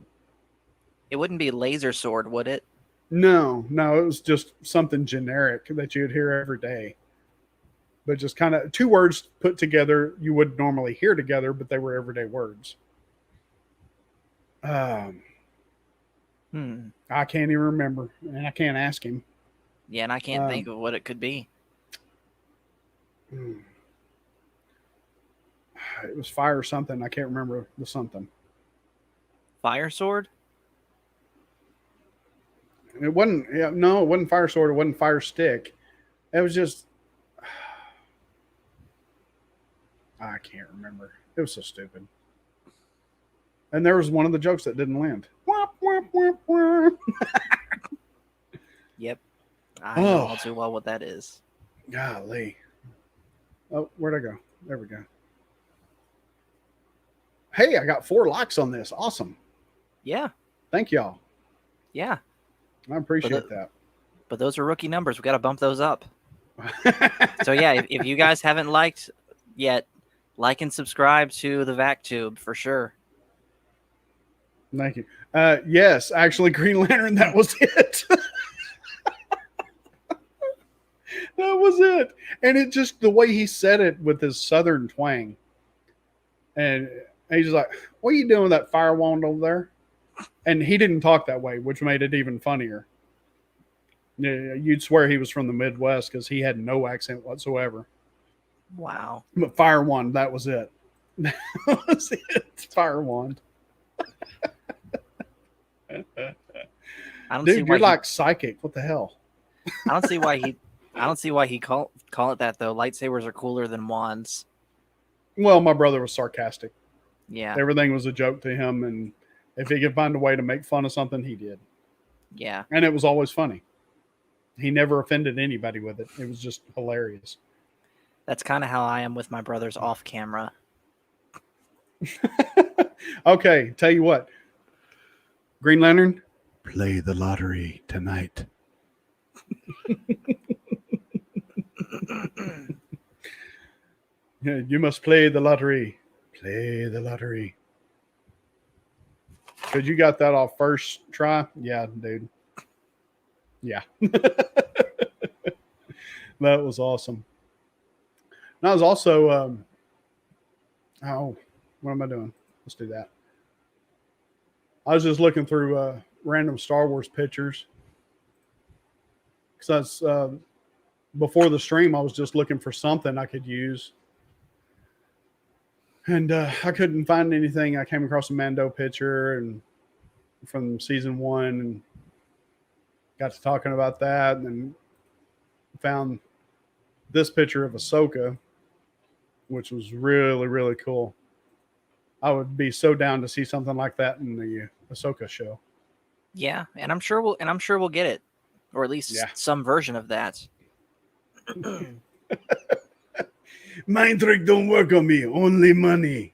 It wouldn't be laser sword, would it? No, it was just something generic that you'd hear every day. But just kind of two words put together you would normally hear together, but they were everyday words. I can't even remember, and I can't ask him. Yeah, and I can't think of what it could be. It was fire something. I can't remember the something. Fire sword? It wasn't. Yeah, no, it wasn't fire sword. It wasn't fire stick. It was just. I can't remember. It was so stupid. And there was one of the jokes that didn't land. Womp, womp, womp, womp. Yep. I know all too well what that is. Golly. Oh, where'd I go? There we go. Hey, I got 4 likes on this. Awesome. Yeah. Thank y'all. Yeah. I appreciate that. But those are rookie numbers. We got to bump those up. So yeah, if you guys haven't liked yet, like and subscribe to the VacTube for sure. Thank you. Yes, actually, Green Lantern, that was it. That was it. And it just, the way he said it with his southern twang. And he's like, what are you doing with that fire wand over there? And he didn't talk that way, which made it even funnier. You'd swear he was from the Midwest because he had no accent whatsoever. Wow. But fire wand, that was it. That was it. Fire wand. Dude, you're like psychic. What the hell? I don't see why he call it that though. Lightsabers are cooler than wands. Well, my brother was sarcastic. Yeah. Everything was a joke to him, and if he could find a way to make fun of something, he did. Yeah. And it was always funny. He never offended anybody with it. It was just hilarious. That's kind of how I am with my brothers off camera. Okay, tell you what. Green Lantern, play the lottery tonight. Yeah, you must play the lottery. Play the lottery. Because you got that off first try? Yeah, dude. Yeah. That was awesome. And I was also, what am I doing? Let's do that. I was just looking through random Star Wars pictures. Because before the stream, I was just looking for something I could use. And I couldn't find anything. I came across a Mando picture and from season 1 and got to talking about that, and then found this picture of Ahsoka, which was really, really cool. I would be so down to see something like that in the Ahsoka show. Yeah, and I'm sure we'll get it, or at least some version of that. Mind trick don't work on me. Only money.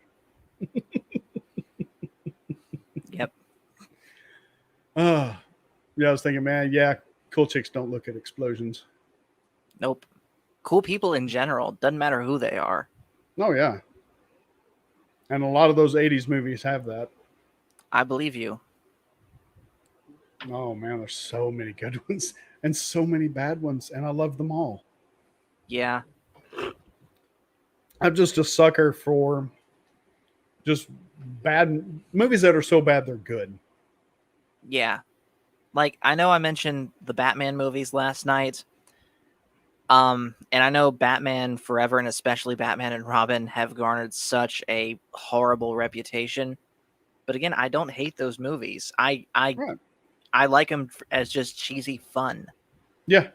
Yep. Yeah, I was thinking, man, cool chicks don't look at explosions. Nope. Cool people in general. Doesn't matter who they are. Oh, yeah. And a lot of those 80s movies have that. I believe you. Oh man, there's so many good ones and so many bad ones, and I love them all. Yeah. I'm just a sucker for just bad movies that are so bad they're good. Yeah. Like, I know I mentioned the Batman movies last night. And I know Batman Forever and especially Batman and Robin have garnered such a horrible reputation. But again, I don't hate those movies. Right. I like them as just cheesy fun. Yeah,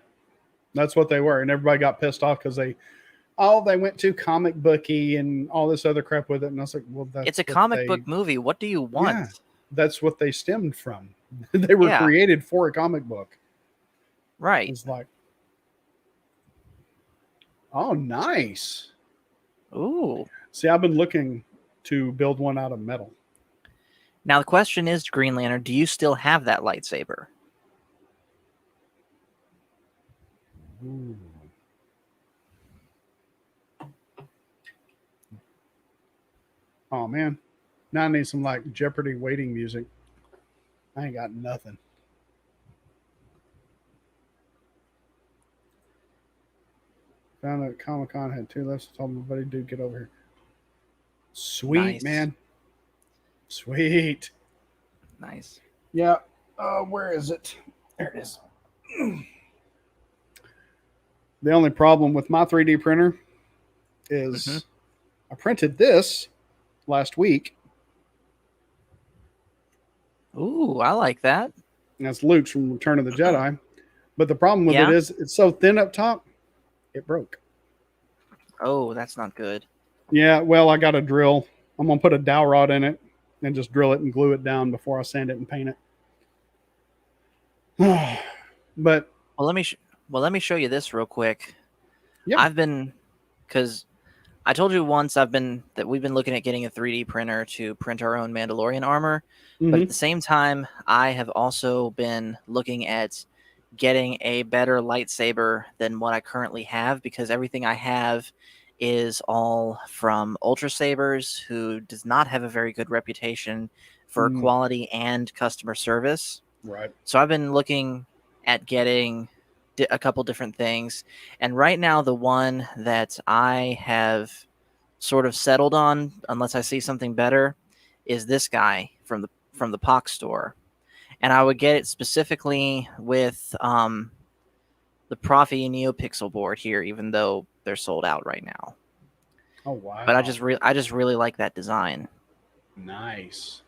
that's what they were, and everybody got pissed off because they went too comic booky and all this other crap with it, and I was like, well, that's It's a what comic book movie. What do you want? Yeah, that's what they stemmed from. They were Yeah. created for a comic book. Right. It's like, oh, nice. Ooh. See, I've been looking to build one out of metal. Now the question is, Green Lantern, do you still have that lightsaber? Ooh. Oh man, now I need some like Jeopardy waiting music. I ain't got nothing. Found out Comic Con had 2 left. So told my buddy, dude, get over here. Sweet, Nice. man. Sweet. Nice. Yeah. Where is it? There it is. The only problem with my 3D printer is I printed this last week. Ooh, I like that. And that's Luke's from Return of the Jedi. But the problem with it is it's so thin up top, it broke. Oh, that's not good. Yeah, well, I got a drill. I'm going to put a dowel rod in it and just drill it and glue it down before I sand it and paint it. But Well, let me show you this real quick. Yeah. I've been, because I told you once that we've been looking at getting a 3D printer to print our own Mandalorian armor. But at the same time, I have also been looking at getting a better lightsaber than what I currently have, because everything I have is all from Ultra Sabers, who does not have a very good reputation for quality and customer service. Right. So I've been looking at getting a couple different things, and right now the one that I have sort of settled on, unless I see something better, is this guy from the POC store. And I would get it specifically with the Profi NeoPixel board here, even though they're sold out right now. Oh wow! But I just really like that design. Nice.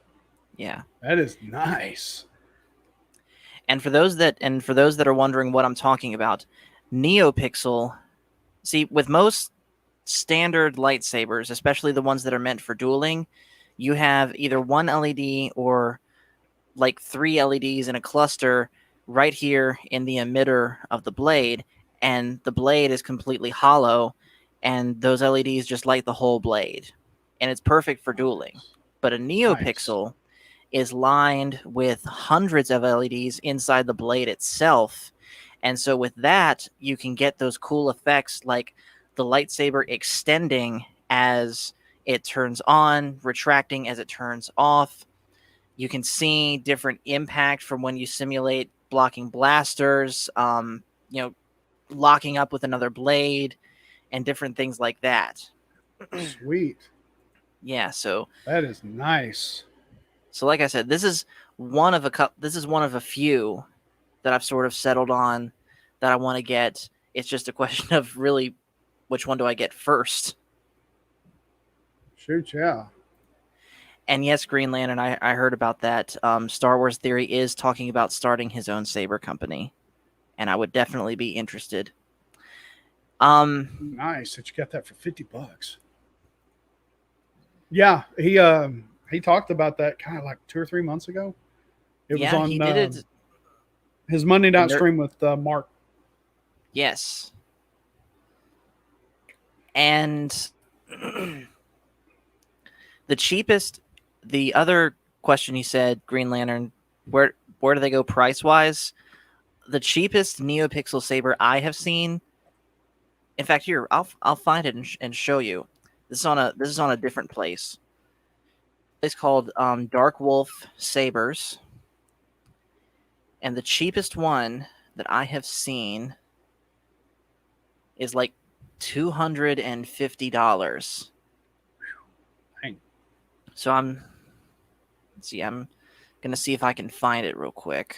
Yeah, that is nice. And for those that are wondering what I'm talking about, NeoPixel. See, with most standard lightsabers, especially the ones that are meant for dueling, you have either one LED or like 3 LEDs in a cluster right here in the emitter of the blade, and the blade is completely hollow, and those LEDs just light the whole blade, and it's perfect for dueling. But a NeoPixel is lined with hundreds of LEDs inside the blade itself, and so with that, you can get those cool effects like the lightsaber extending as it turns on, retracting as it turns off. You can see different impact from when you simulate blocking blasters, locking up with another blade, and different things like that. Sweet. Yeah, so that is nice. So, like I said, this is one of a few that I've sort of settled on that I want to get. It's just a question of really which one do I get first. Shoot, yeah. And yes, Green Lantern, I heard about that. Star Wars Theory is talking about starting his own saber company, and I would definitely be interested. Nice that you got that for $50. Yeah, he talked about that kind of like 2 or 3 months ago. It was on he did it. His Monday night stream with Mark. Yes. And the other question he said, Green Lantern, where do they go price wise? The cheapest NeoPixel saber I have seen. In fact, here I'll find it and show you. This is on a different place. It's called Dark Wolf Sabers, and the cheapest one that I have seen is like $250. Dang. So I'm gonna see if I can find it real quick.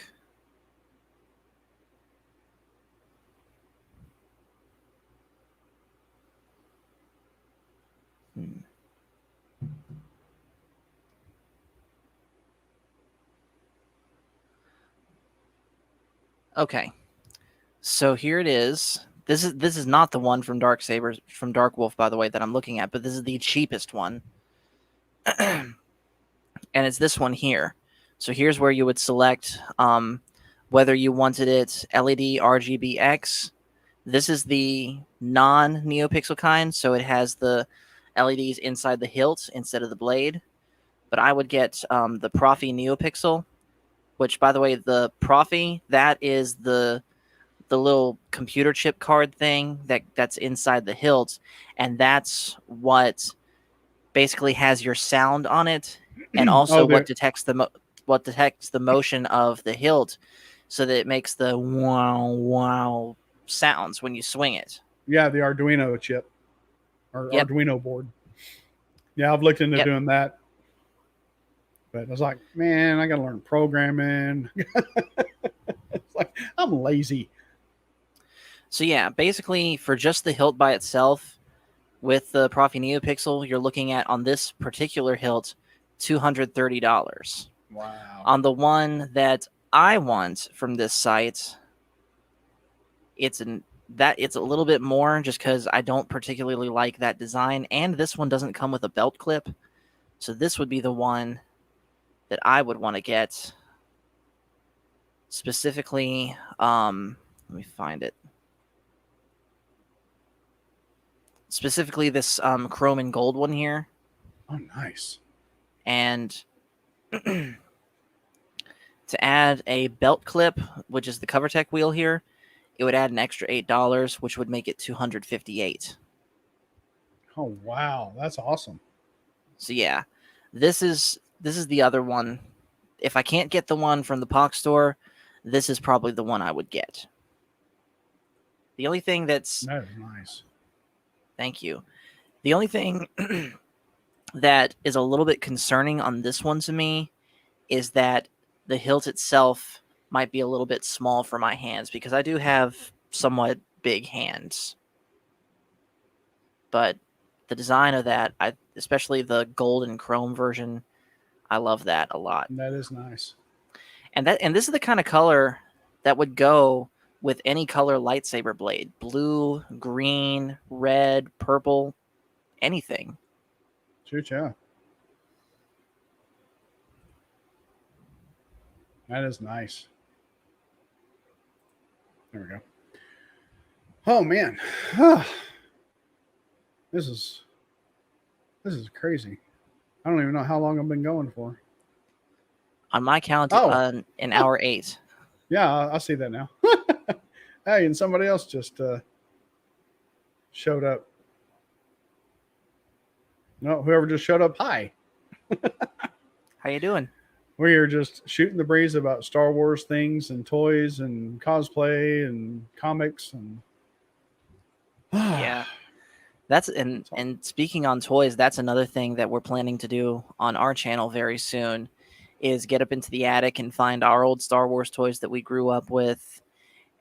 Okay, so here it is. This is not the one from Dark Wolf, by the way, that I'm looking at, but this is the cheapest one, and it's this one here. So here's where you would select whether you wanted it LED, RGB, X. This is the non-NeoPixel kind, so it has the LEDs inside the hilt instead of the blade. But I would get the Profi NeoPixel, which, by the way, the Profi, that is the little computer chip card thing that's inside the hilt, and that's what basically has your sound on it, and also Oh, what detects the motion of the hilt, so that it makes the wow wow sounds when you swing it. yeah, the Arduino chip or Yep. Arduino board. Yeah, I've looked into Yep. doing that, but I was like, man, I got to learn programming. It's like I'm lazy. So yeah, basically for just the hilt by itself, with the Profi NeoPixel, you're looking at, on this particular hilt, $230. Wow. On the one that I want from this site, it's a little bit more, just because I don't particularly like that design, and this one doesn't come with a belt clip. So this would be the one that I would want to get specifically. Let me find it. Specifically, this chrome and gold one here, Oh, nice. and to add a belt clip, which is the CoverTech wheel here, it would add an extra $8, which would make it $258. Oh, wow, that's awesome. So yeah, this is the other one. If I can't get the one from the POC store, this is probably the one I would get. The only thing that's That is nice. Thank you. The only thing that is a little bit concerning on this one to me is that the hilt itself might be a little bit small for my hands, because I do have somewhat big hands. But the design of that, especially the gold and chrome version, I love that a lot. That is nice. And this is the kind of color that would go with any color lightsaber blade: blue, green, red, purple, anything. Shoot, yeah. That is nice. There we go. Oh man, this is crazy. I don't even know how long I've been going for. On my count, Oh. An hour 8. Yeah, I see that now. Hey, and somebody else just showed up. No, whoever just showed up. Hi. How you doing? We are just shooting the breeze about Star Wars things and toys and cosplay and comics and Yeah. That's and speaking on toys, that's another thing that we're planning to do on our channel very soon, is get up into the attic and find our old Star Wars toys that we grew up with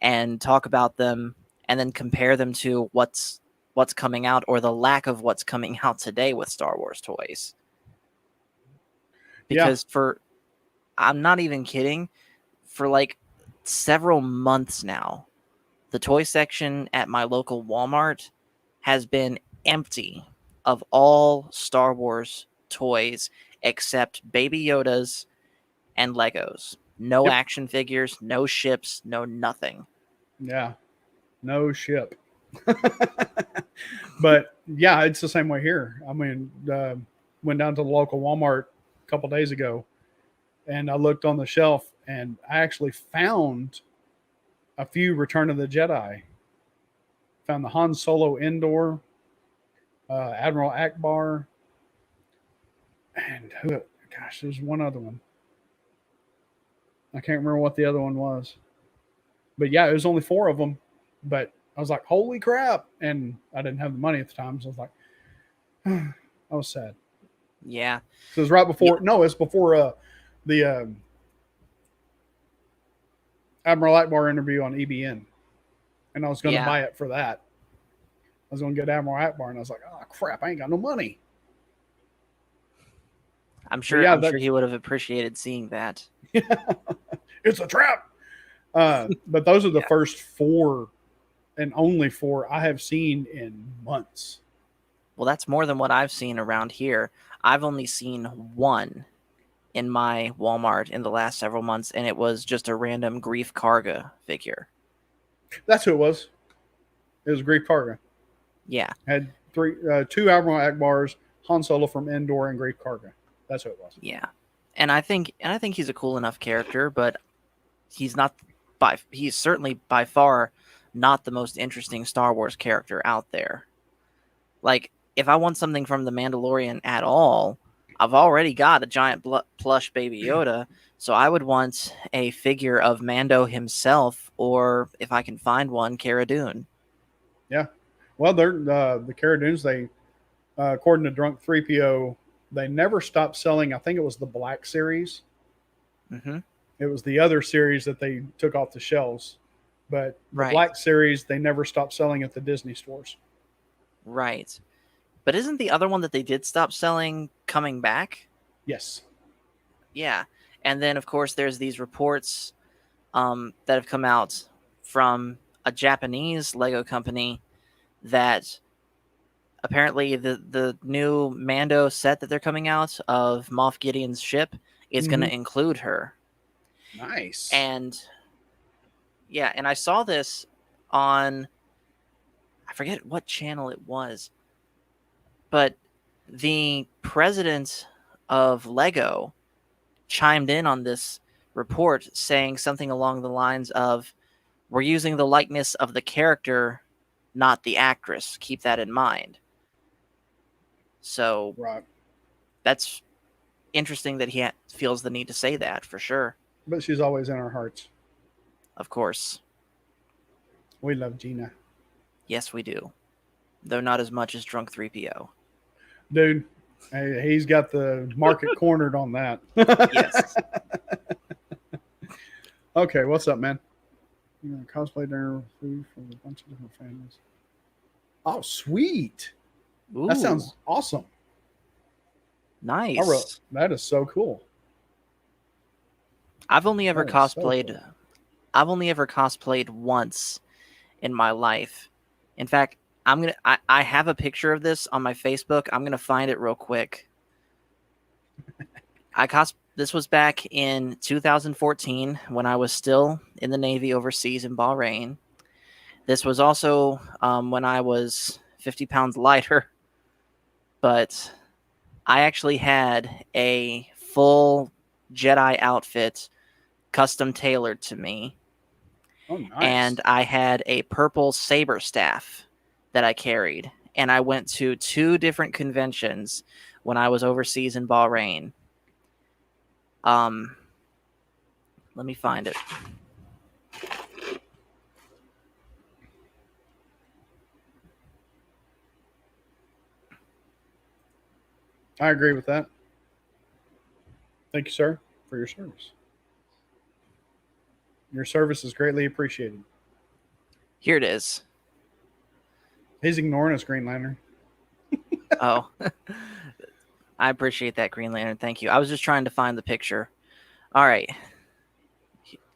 and talk about them, and then compare them to what's coming out, or the lack of what's coming out today with Star Wars toys. Because I'm not even kidding, for like several months now, the toy section at my local Walmart has been empty of all Star Wars toys except Baby Yodas and Legos. No Yep. action figures, no ships, no nothing. Yeah, no ship. But yeah, it's the same way here. I mean, went down to the local Walmart a couple days ago, and I looked on the shelf, and I actually found a few Return of the Jedi. Found the Han Solo Indoor, Admiral Akbar, and Gosh, there's one other one. I can't remember what the other one was. But yeah, it was only 4 of them. But I was like, holy crap. And I didn't have the money at the time. So I was like, I was sad. Yeah. So it was right before, no, it's before the Admiral Akbar interview on EBN. And I was going to buy it for that. I was going to get Admiral Akbar. And I was like, oh, crap, I ain't got no money. I'm sure he would have appreciated seeing that. It's a trap. But those are the first 4 and only 4 I have seen in months. Well, that's more than what I've seen around here. I've only seen 1 in my Walmart in the last several months, and it was just a random Greef Karga figure. That's who it was. It was Greef Karga. Yeah. Had 2 Admiral Akbars, Han Solo from Endor, and Greef Karga. That's who it was. Yeah. And I think he's a cool enough character, but he's certainly by far not the most interesting Star Wars character out there. Like, if I want something from The Mandalorian at all, I've already got a giant plush Baby Yoda, so I would want a figure of Mando himself, or if I can find one, Cara Dune. Yeah. Well, they're the Cara Dunes, they, according to Drunk 3PO, they never stopped selling. I think it was the Black series. Mm-hmm. It was the other series that they took off the shelves. But the Black series, they never stopped selling at the Disney stores. Right. But isn't the other one that they did stop selling coming back? Yes. Yeah. And then, of course, there's these reports that have come out from a Japanese Lego company that apparently the new Mando set that they're coming out of Moff Gideon's ship is going to include her. Nice. And yeah, and I saw this on, I forget what channel it was, but the president of Lego chimed in on this report saying something along the lines of, we're using the likeness of the character, not the actress. Keep that in mind. So that's interesting that he feels the need to say that, for sure. But she's always in our hearts. Of course. We love Gina. Yes, we do. Though not as much as Drunk 3PO. Dude, he's got the market cornered on that. Yes. Okay, what's up, man? Cosplay dinner with food from a bunch of different families. Oh, sweet. Ooh. That sounds awesome. Nice. That is so cool. I've only ever cosplayed. So cool. I've only ever cosplayed once in my life. In fact, I have a picture of this on my Facebook. I'm gonna find it real quick. This was back in 2014 when I was still in the Navy overseas in Bahrain. This was also when I was 50 pounds lighter, but I actually had a full Jedi outfit custom tailored to me. Oh, nice. And I had a purple saber staff that I carried. And I went to 2 different conventions when I was overseas in Bahrain. Let me find it. I agree with that. Thank you, sir, for your service. Your service is greatly appreciated. Here it is. He's ignoring us, Green Lantern. Oh, I appreciate that, Green Lantern. Thank you. I was just trying to find the picture. All right.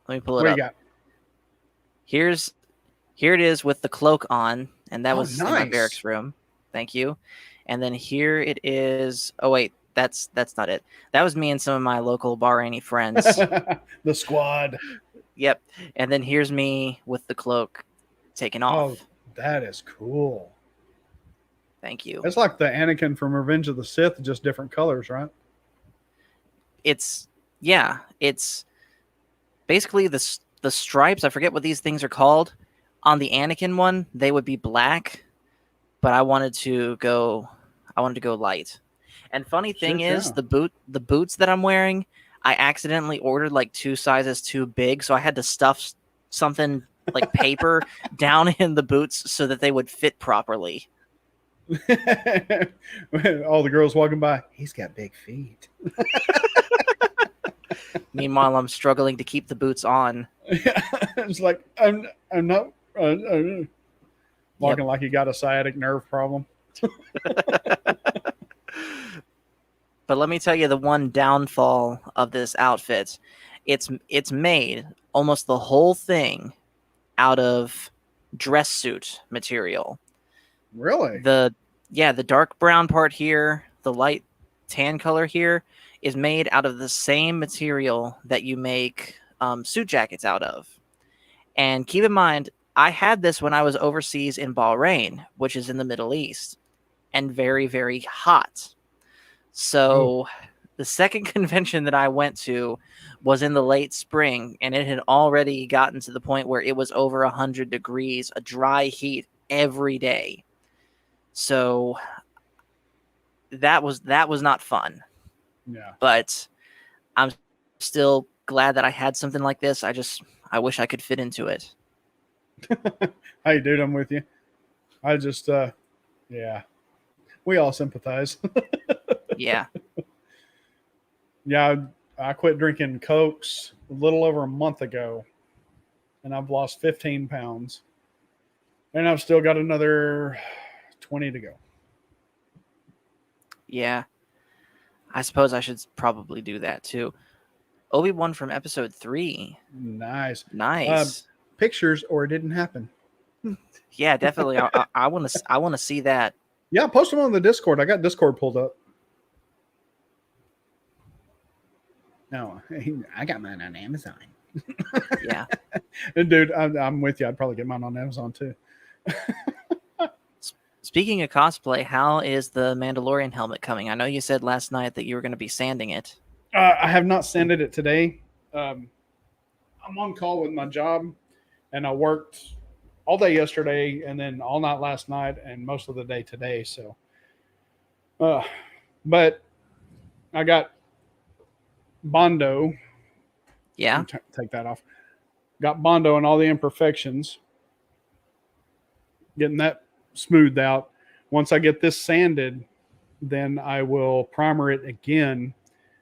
Let me pull it up. What do you got? Here it is with the cloak on, and that was nice. In my barracks room. Thank you. And then here it is. Oh wait, that's not it. That was me and some of my local Bahraini friends. The squad. Yep. And then here's me with the cloak taken off. Oh, that is cool. Thank you. It's like the Anakin from Revenge of the Sith, just different colors, right? It's basically the stripes. I forget what these things are called. On the Anakin one, they would be black, but I wanted to go light. And funny thing Shit, is, yeah. the boots that I'm wearing, I accidentally ordered like 2 sizes too big, so I had to stuff something like paper down in the boots so that they would fit properly. All the girls walking by, he's got big feet. Meanwhile, I'm struggling to keep the boots on. It's like I'm not walking like you got a sciatic nerve problem. But let me tell you the one downfall of this outfit. It's made almost the whole thing out of dress suit material. Really? The dark brown part here, the light tan color here is made out of the same material that you make suit jackets out of. And keep in mind, I had this when I was overseas in Bahrain, which is in the Middle East, and very, very hot. So the second convention that I went to was in the late spring, and it had already gotten to the point where it was over 100 degrees, a dry heat every day. So that was not fun. Yeah. But I'm still glad that I had something like this. I wish I could fit into it. Hey, dude, I'm with you. I just, yeah, we all sympathize. Yeah. Yeah, I quit drinking Cokes a little over a month ago, and I've lost 15 pounds, and I've still got another 20 to go. Yeah. I suppose I should probably do that too. Obi-Wan from episode 3. Nice. Nice. Pictures or it didn't happen. Yeah, definitely. I want to see that. Yeah, post them on the Discord. I got Discord pulled up. No, I got mine on Amazon. Yeah. And dude, I'm with you. I'd probably get mine on Amazon too. Speaking of cosplay, how is the Mandalorian helmet coming? I know you said last night that you were going to be sanding it. I have not sanded it today. I'm on call with my job, and I worked all day yesterday, and then all night last night, and most of the day today. So, but I got Bondo. Yeah. Take that off. Got Bondo and all the imperfections. Getting that smoothed out. Once I get this sanded, then I will primer it again,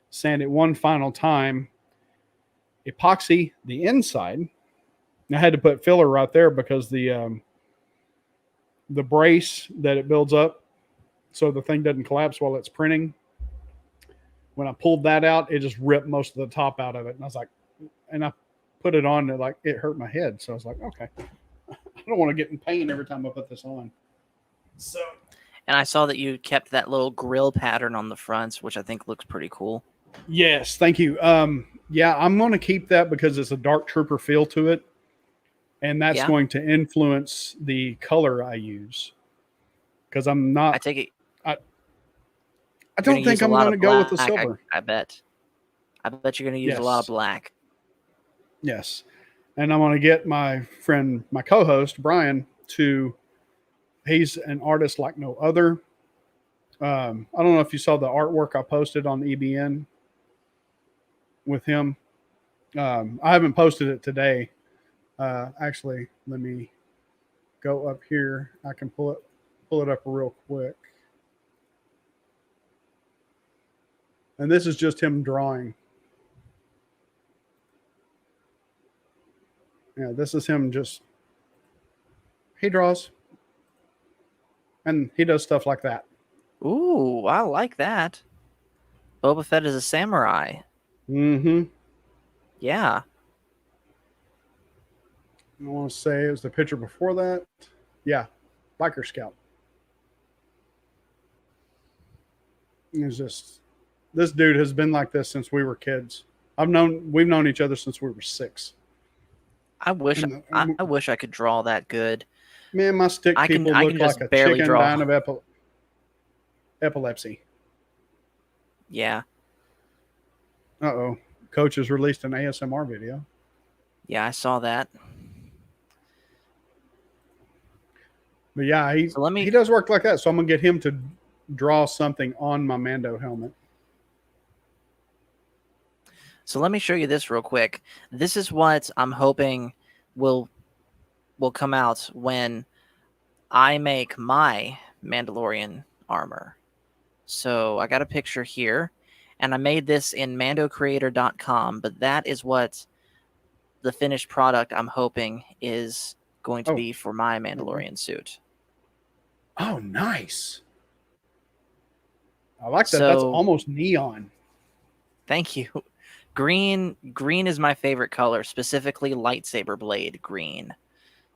sand it one final time, epoxy the inside. I had to put filler right there because the brace that it builds up so the thing doesn't collapse while it's printing. When I pulled that out, it just ripped most of the top out of it. And I was like, and I put it on, and like it hurt my head. So I was like, okay, I don't want to get in pain every time I put this on. So, and I saw that you kept that little grill pattern on the front, which I think looks pretty cool. Yes, thank you. Yeah, I'm going to keep that because it's a dark trooper feel to it, and that's going to influence the color I use. Because I'm not. I take it. I don't think I'm going to go with the silver. I bet you're going to use a lot of black. Yes, and I'm going to get my friend, my co-host Brian, to. He's an artist like no other. I don't know if you saw the artwork I posted on EBN with him. I haven't posted it today. Actually, let me go up here. I can pull it up real quick. And this is just him drawing. Yeah, this is him just. He draws. And he does stuff like that. Ooh, I like that. Boba Fett is a samurai. Mm-hmm. Yeah. I want to say it was the picture before that. Yeah, Biker Scout. It's just, this dude has been like this since we were kids. We've known each other since we were 6. I wish I could draw that good. Man, my stick people look like a chicken dying of epilepsy. Yeah. Uh-oh. Coach has released an ASMR video. Yeah, I saw that. But yeah, he does work like that. So I'm going to get him to draw something on my Mando helmet. So let me show you this real quick. This is what I'm hoping will come out when I make my Mandalorian armor. So I got a picture here, and I made this in mandocreator.com, but that is what the finished product I'm hoping is going to Oh. be for my Mandalorian suit. Oh, nice. I like that. So, That's almost neon. Thank you. Green is my favorite color, specifically lightsaber blade green.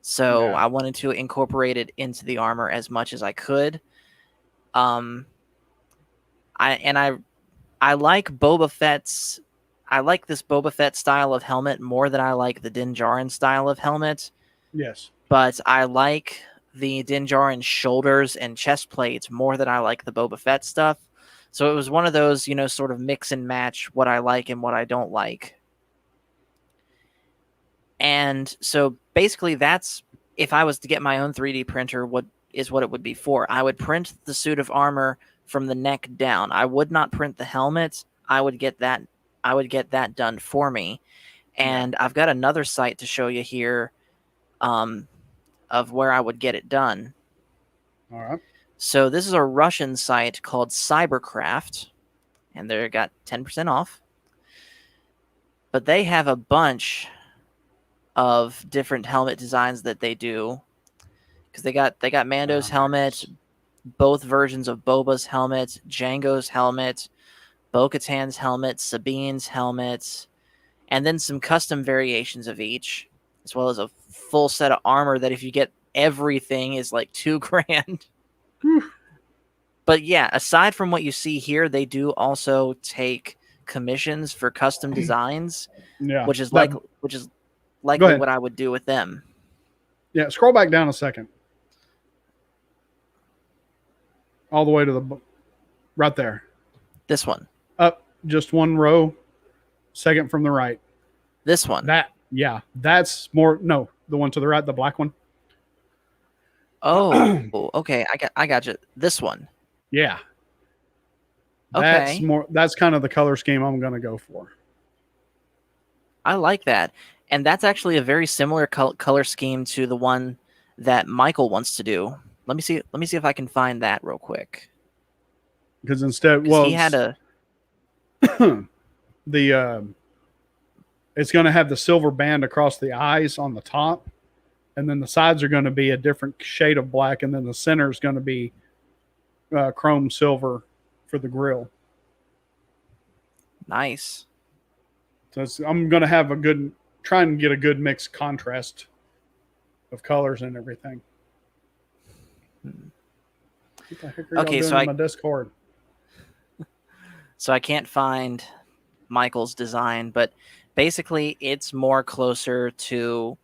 So Yeah. I wanted to incorporate it into the armor as much as I could. I like Boba Fett's. I like this Boba Fett style of helmet more than I like the Din Djarin style of helmet. Yes. But I like the Din Djarin shoulders and chest plates more than I like the Boba Fett stuff. So it was one of those, sort of mix and match what I like and what I don't like. And so basically that's, if I was to get my own 3D printer, what it would be for. I would print the suit of armor from the neck down. I would not print the helmet. I would get that done for me. And I've got another site to show you here of where I would get it done. All right. So this is a Russian site called Cybercraft, and they got 10% off. But they have a bunch of different helmet designs that they do, because they got Mando's helmet, both versions of Boba's helmet, Jango's helmet, Bo-Katan's helmet, Sabine's helmet, and then some custom variations of each, as well as a full set of armor that if you get everything is like $2,000. But yeah, aside from what you see here, they do also take commissions for custom designs, which is likely what I would do with them. Yeah, scroll back down a second. All the way to the right there. This one. Up just one row, second from the right. This one. That's more. No, the one to the right, the black one. Oh, okay. I got you. This one. Yeah. Okay. That's kind of the color scheme I'm going to go for. I like that. And that's actually a very similar color scheme to the one that Michael wants to do. Let me see if I can find that real quick. Because instead, he had a it's going to have the silver band across the eyes on the top, and then the sides are going to be a different shade of black, and then the center is going to be chrome silver for the grill. Nice. So I'm going to have try and get a good mixed contrast of colors and everything. What the heck are y'all doing on my Discord? So I can't find Michael's design, but basically it's more closer to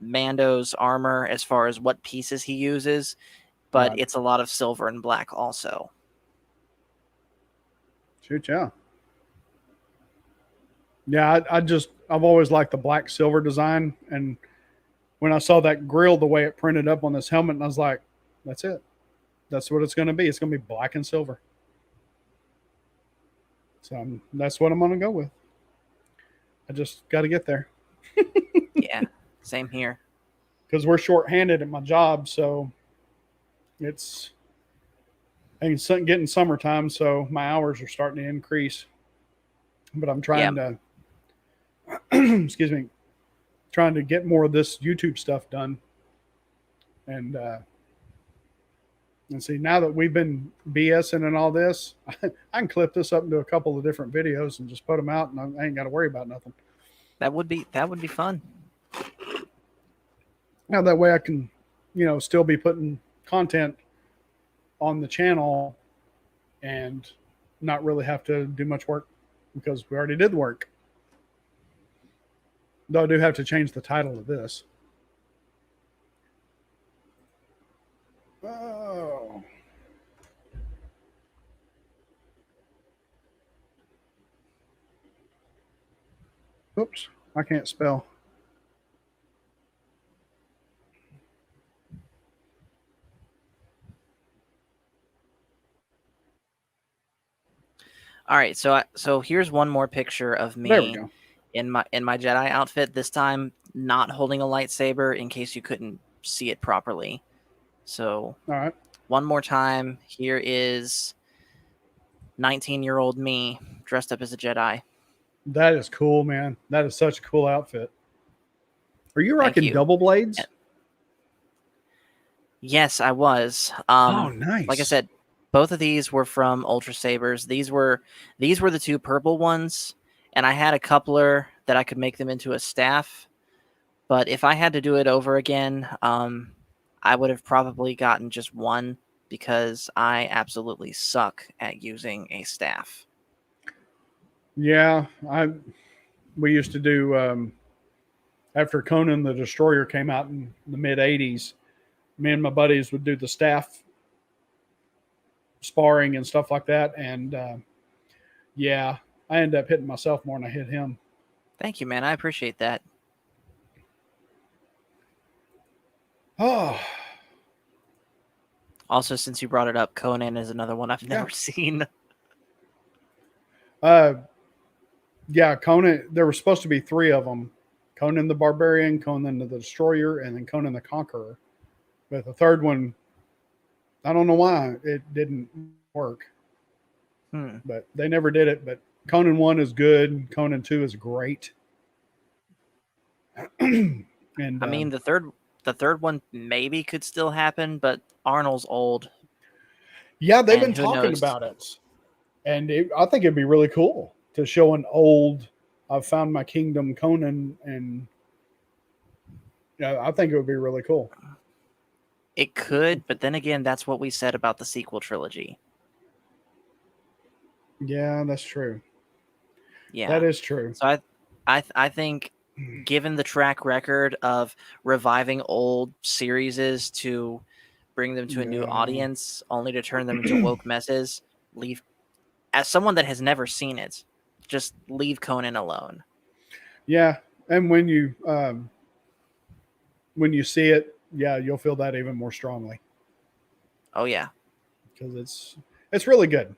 Mando's armor as far as what pieces he uses, but it's a lot of silver and black also. Shoot, yeah. Yeah, I've always liked the black silver design, and when I saw that grill, the way it printed up on this helmet, and I was like, that's it. That's what it's going to be. It's going to be black and silver. So that's what I'm going to go with. I just got to get there. Yeah, same here. Because we're short-handed at my job, so it's getting summertime, so my hours are starting to increase. But I'm trying to, excuse me, trying to get more of this YouTube stuff done. And see, now that we've been BSing and all this, I can clip this up into a couple of different videos and just put them out, and I ain't got to worry about nothing. That would be fun. Now that way I can, still be putting content on the channel and not really have to do much work because we already did the work. Though I do have to change the title of this. Oh. Oops, I can't spell. All right, so here's one more picture of There we me go. in my Jedi outfit. This time, not holding a lightsaber, in case you couldn't see it properly. So All right. one more time. Here is 19-year-old me dressed up as a Jedi. That is cool, man. That is such a cool outfit. Are you Thank rocking you. double blades? Yes, I was. Oh, Like I nice. said, both of these were from Ultra Sabers. These were the two purple ones, and I had a coupler that I could make them into a staff. But if I had to do it over again, I would have probably gotten just one because I absolutely suck at using a staff. Yeah, we used to do after Conan the Destroyer came out in the mid '80s. Me and my buddies would do the staff sparring and stuff like that, and yeah, I ended up hitting myself more than I hit him. Thank you, man. I appreciate that. Oh, Also, since you brought it up, Conan is another one I've yeah. never seen. Uh, yeah, Conan. There were supposed to be three of them: Conan the Barbarian, Conan the Destroyer, and then Conan the Conqueror. But the third one, I don't know why it didn't work. But they never did it. But Conan 1 is good. Conan 2 is great. And I mean, the third one maybe could still happen, but Arnold's old, yeah, they've been and who talking knows? about it. And I think it'd be really cool to show an old, I've found my kingdom Conan. And yeah, I think it would be really cool. It could, but then again, that's what we said about the sequel trilogy. Yeah, that's true. Yeah. That is true. So I think, given the track record of reviving old series to bring them to a new Yeah. audience, only to turn them into woke messes, leave as someone that has never seen it, just leave Conan alone. Yeah. And when you see it, yeah, you'll feel that even more strongly Oh yeah. because it's really good.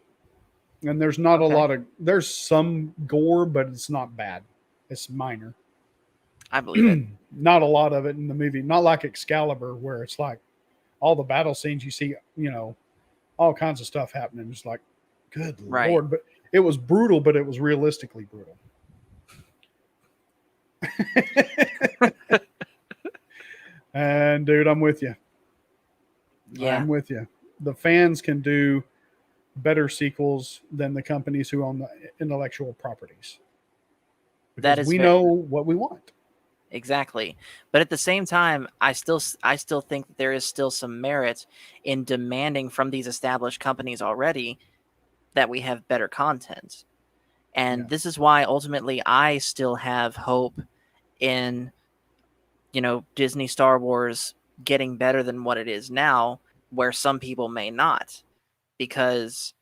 And there's not a Okay. lot of there's some gore, but it's not bad. It's minor. I believe it. Not a lot of it in the movie. Not like Excalibur, where it's like all the battle scenes you see, all kinds of stuff happening. It's like, good Right. lord! But it was brutal, but it was realistically brutal. And dude, I'm with you. Yeah. I'm with you. The fans can do better sequels than the companies who own the intellectual properties. Because That is we very know what we want. exactly. But at the same time, I still think that there is still some merit in demanding from these established companies already that we have better content. And Yeah. this is why ultimately I still have hope in Disney Star Wars getting better than what it is now, where some people may not. Because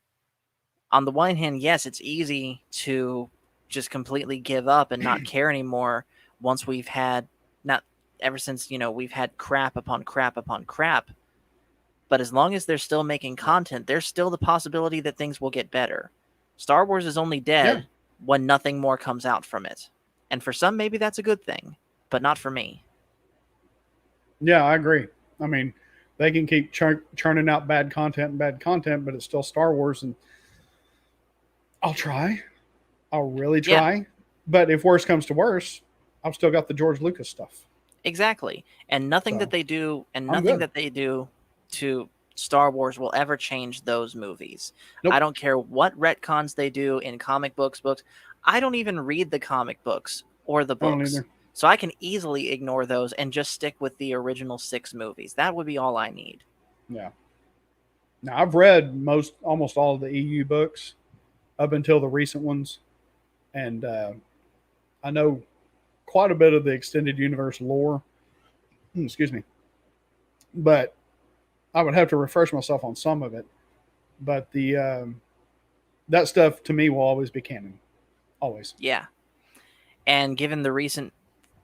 on the one hand, yes, it's easy to just completely give up and not care anymore once we've had not ever since we've had crap upon crap upon crap. But as long as they're still making content, there's still the possibility that things will get better. Star Wars is only dead Yeah. when nothing more comes out from it. And for some, maybe that's a good thing, but not for me. Yeah, I agree. I mean, they can keep churning out bad content, but it's still Star Wars, and I'll try. I'll really Yeah, try. But if worse comes to worse, I've still got the George Lucas stuff. exactly. And nothing So that they do I'm good. to Star Wars will ever change those movies. Nope. I don't care what retcons they do in comic books. I don't even read the comic books or the I don't books. either. So I can easily ignore those and just stick with the original 6 movies. That would be all I need. Yeah. Now I've read almost all of the EU books up until the recent ones, and I know quite a bit of the extended universe lore. Excuse me, but I would have to refresh myself on some of it. But the that stuff to me will always be canon, always. Yeah. And given the recent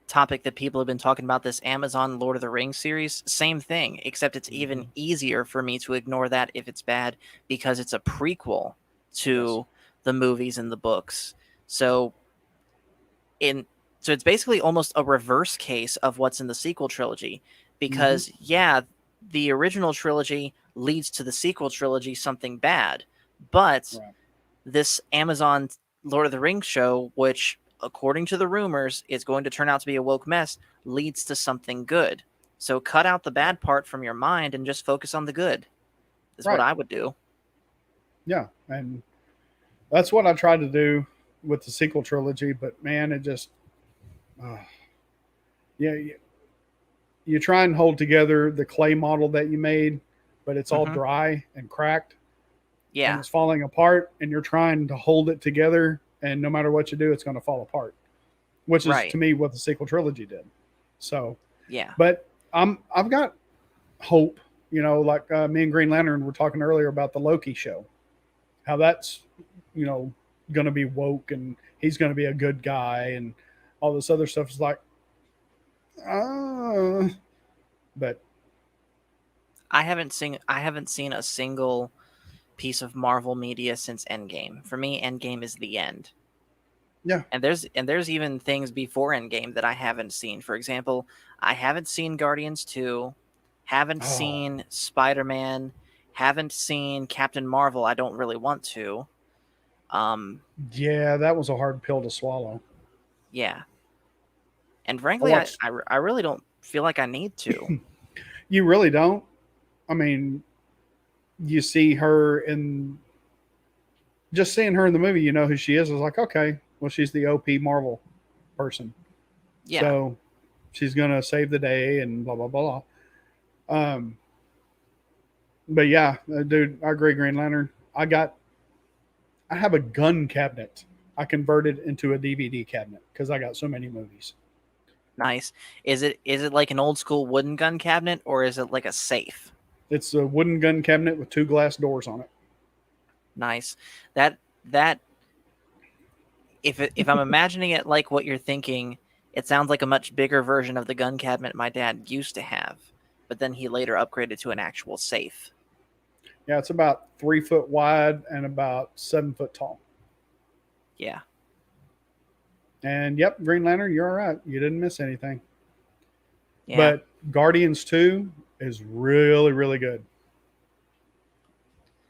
topic that people have been talking about, this Amazon Lord of the Rings series, same thing, except it's even Mhm. easier for me to ignore that if it's bad because it's a prequel to Yes. the movies and the books. So in so it's basically almost a reverse case of what's in the sequel trilogy, because yeah, the original trilogy leads to the sequel trilogy something bad, but Right. this Amazon Lord of the Rings show, which according to the rumors is going to turn out to be a woke mess, leads to something good. So cut out the bad part from your mind and just focus on the good. Is what Right. I would do. Yeah. And that's what I tried to do with the sequel trilogy, but man, it just, uh, yeah, you try and hold together the clay model that you made, but it's all Mhm. dry and cracked and Yeah. it's falling apart, and you're trying to hold it together. And no matter what you do, it's going to fall apart, which is Right. to me what the sequel trilogy did. So, Yeah. but I've got hope, like me and Green Lantern were talking earlier about the Loki show, how that's, going to be woke and he's going to be a good guy and all this other stuff is like, uh, but I haven't seen a single piece of Marvel media since Endgame. For me, Endgame is the end. yeah. And there's even things before Endgame that I haven't seen. For example, I haven't seen Guardians 2, haven't Oh, seen Spider-Man, haven't seen Captain Marvel. I don't really want to. Um, yeah, that was a hard pill to swallow. yeah. And I frankly, I, watched, I, I really don't feel like I need to. you really don't. I mean, you see her in, just seeing her in the movie, you know who she is. Is like, okay, well, she's the OP Marvel person. Yeah. So she's going to save the day and blah, blah, blah. Um, but yeah, dude, I agree, Green Lantern. I have a gun cabinet. I converted into a DVD cabinet because I got so many movies. Nice. Is it like an old school wooden gun cabinet, or is it like a safe? It's a wooden gun cabinet with two glass doors on it. Nice. That if I'm imagining it like what you're thinking, it sounds like a much bigger version of the gun cabinet my dad used to have, but then he later upgraded to an actual safe. Yeah, it's about 3 foot wide and about 7 foot tall. Yeah. And yep, Green Lantern, you're all right. You didn't miss anything. Yeah. But Guardians 2 is really, really good.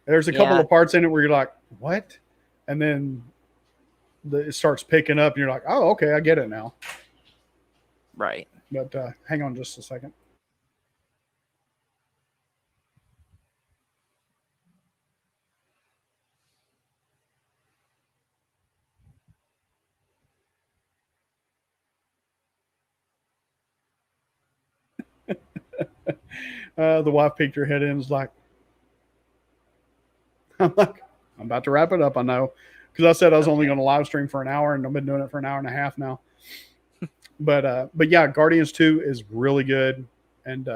There's a couple Yeah, of parts in it where you're like, what? And then it starts picking up and you're like, oh, okay, I get it now. right. But hang on just a second. The wife peeked her head in and was like, I'm like, I'm about to wrap it up. I know. Because I said I was only Okay. going to live stream for an hour and I've been doing it for an hour and a half now. But yeah, Guardians 2 is really good. And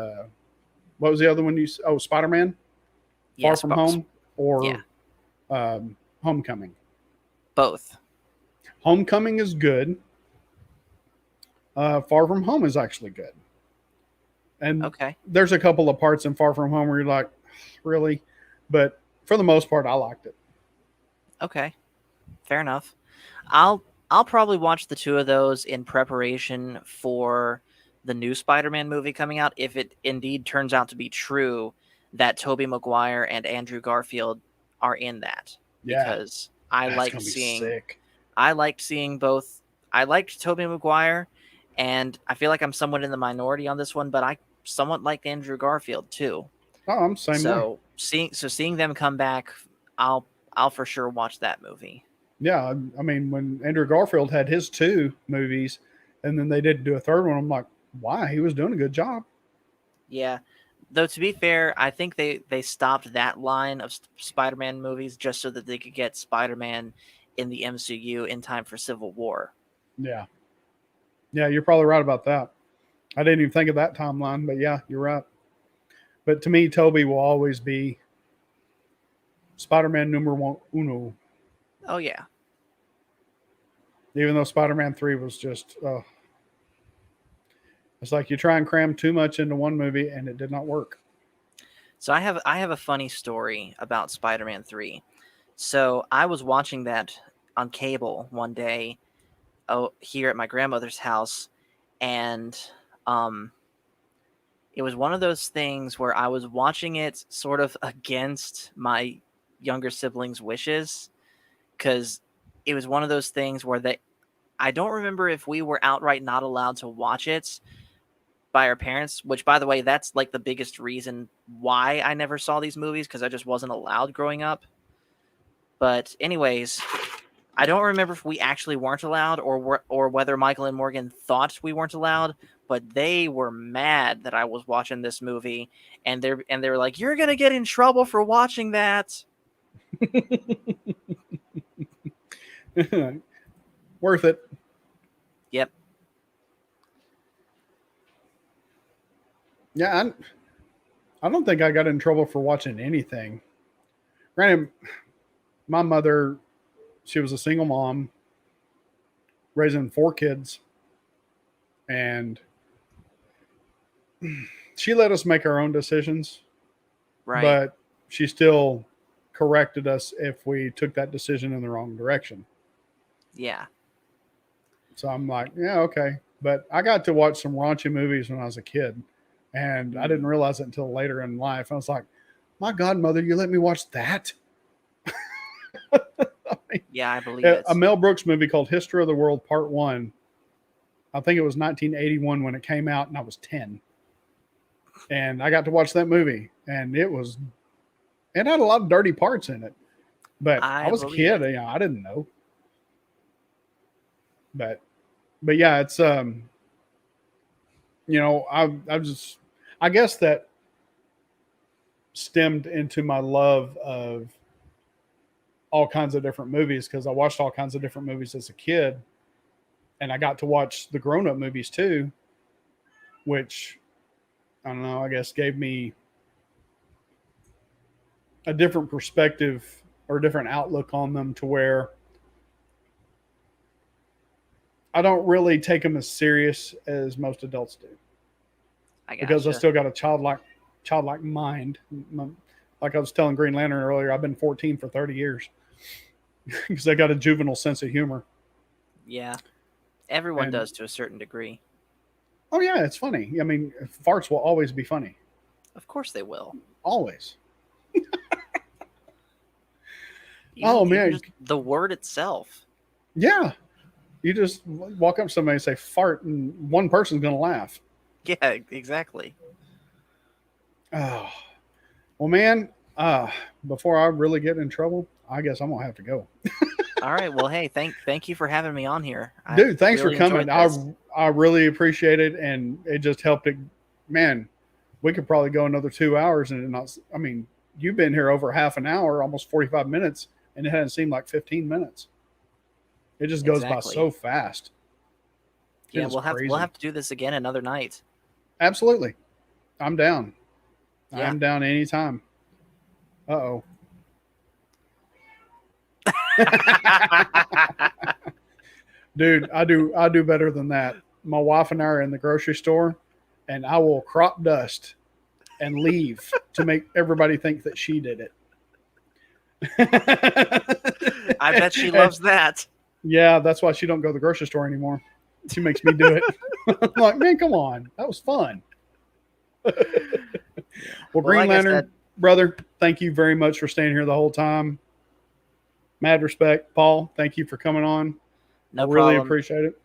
what was the other one you oh, Spider-Man? Far Yes, From Home yeah, or Homecoming? both. Homecoming is good. Far From Home is actually good. And Okay. there's a couple of parts in Far From Home where you're like, really? But for the most part, I liked it. Okay. Fair enough. I'll probably watch the two of those in preparation for the new Spider-Man movie coming out, if it indeed turns out to be true that Tobey Maguire and Andrew Garfield are in that, Yeah, because I that's liked gonna be seeing sick. I liked seeing both. I liked Tobey Maguire, and I feel like I'm somewhat in the minority on this one, but I somewhat liked Andrew Garfield too. Oh, I'm the same way. Seeing them come back, I'll I'll for sure watch that movie. Yeah, I mean, when Andrew Garfield had his two movies, and then they didn't do a third one, I'm like, why? He was doing a good job. Yeah. Though to be fair, I think they stopped that line of Spider-Man movies just so that they could get Spider-Man in the MCU in time for Civil War. Yeah, yeah, you're probably right about that. I didn't even think of that timeline, but yeah, you're right. But to me, Toby will always be Spider-Man number one uno, Oh yeah. even though Spider-Man 3 was just, it's like you try and cram too much into one movie and it did not work. So I have a funny story about Spider-Man 3. So I was watching that on cable one day, here at my grandmother's house, and um, it was one of those things where I was watching it sort of against my younger siblings' wishes, because it was one of those things where I don't remember if we were outright not allowed to watch it by our parents, which, by the way, that's like the biggest reason why I never saw these movies, because I just wasn't allowed growing up. But anyways, I don't remember if we actually weren't allowed, or whether Michael and Morgan thought we weren't allowed, but they were mad that I was watching this movie, and they were like, "You're gonna get in trouble for watching that." Worth it. Yep. Yeah, I don't think I got in trouble for watching anything. Granted, my mother, she was a single mom raising 4 kids, and she let us make our own decisions, Right. but she still corrected us if we took that decision in the wrong direction. Yeah. So I'm like, yeah, okay. But I got to watch some raunchy movies when I was a kid, and I didn't realize it until later in life. I was like, my God, mother, you let me watch that? Yeah, I believe it. A Mel Brooks movie called History of the World Part 1. I think it was 1981 when it came out, and I was 10. And I got to watch that movie, and it had a lot of dirty parts in it. But I was a kid, you know, I didn't know. But yeah, it's you know, I guess that stemmed into my love of all kinds of different movies, because I watched all kinds of different movies as a kid, and I got to watch the grown-up movies too, which I don't know, I guess gave me a different perspective or a different outlook on them, to where I don't really take them as serious as most adults do. Because I still got a childlike mind. Like I was telling Green Lantern earlier, I've been 14 for 30 years because I got a juvenile sense of humor. Yeah, everyone does to a certain degree. Oh yeah, it's funny. I mean, farts will always be funny. Of course they will. Always. Man, just the word itself. Yeah, you just walk up to somebody and say fart, and one person's gonna laugh. Yeah, exactly. Oh, well, man. Before I really get in trouble, I guess I'm gonna have to go. All right. Well, hey, thank you for having me on here, dude. Thanks for coming. I really appreciate it, and it just helped it. Man, we could probably go another 2 hours, and not. I mean, you've been here over half an hour, almost 45 minutes, and it hadn't seemed like 15 minutes. It just goes by so fast. Yeah, we'll have to do this again another night. Absolutely, I'm down. Yeah. I'm down anytime. Uh-oh. Dude, I do better than that. My wife and I are in the grocery store, and I will crop dust and leave to make everybody think that she did it. I bet she loves that. Yeah, that's why she don't go to the grocery store anymore. She makes me do it. I'm like, man, come on. That was fun. Well, Green Lantern, brother, thank you very much for staying here the whole time. Mad respect. Paul, thank you for coming on. No problem. Really appreciate it.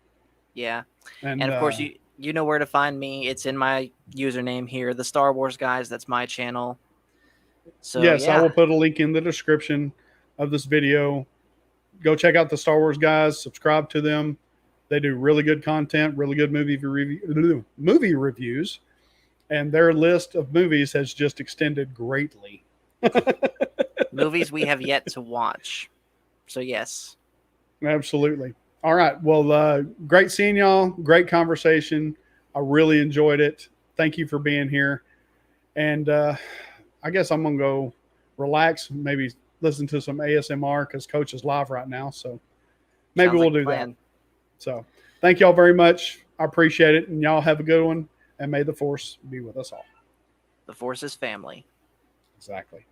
Yeah. And of course, you know where to find me. It's in my username here, the Star Wars Guys. That's my channel. So yes, yeah. I will put a link in the description of this video. Go check out the Star Wars Guys. Subscribe to them. They do really good content, really good movie reviews, and their list of movies has just extended greatly. Movies we have yet to watch. So yes. Absolutely. All right. Well, great seeing y'all. Great conversation. I really enjoyed it. Thank you for being here. And I guess I'm going to go relax, maybe listen to some ASMR because Coach is live right now. So maybe we'll do that. So thank y'all very much. I appreciate it. And y'all have a good one. And may the Force be with us all. The Force is family. Exactly.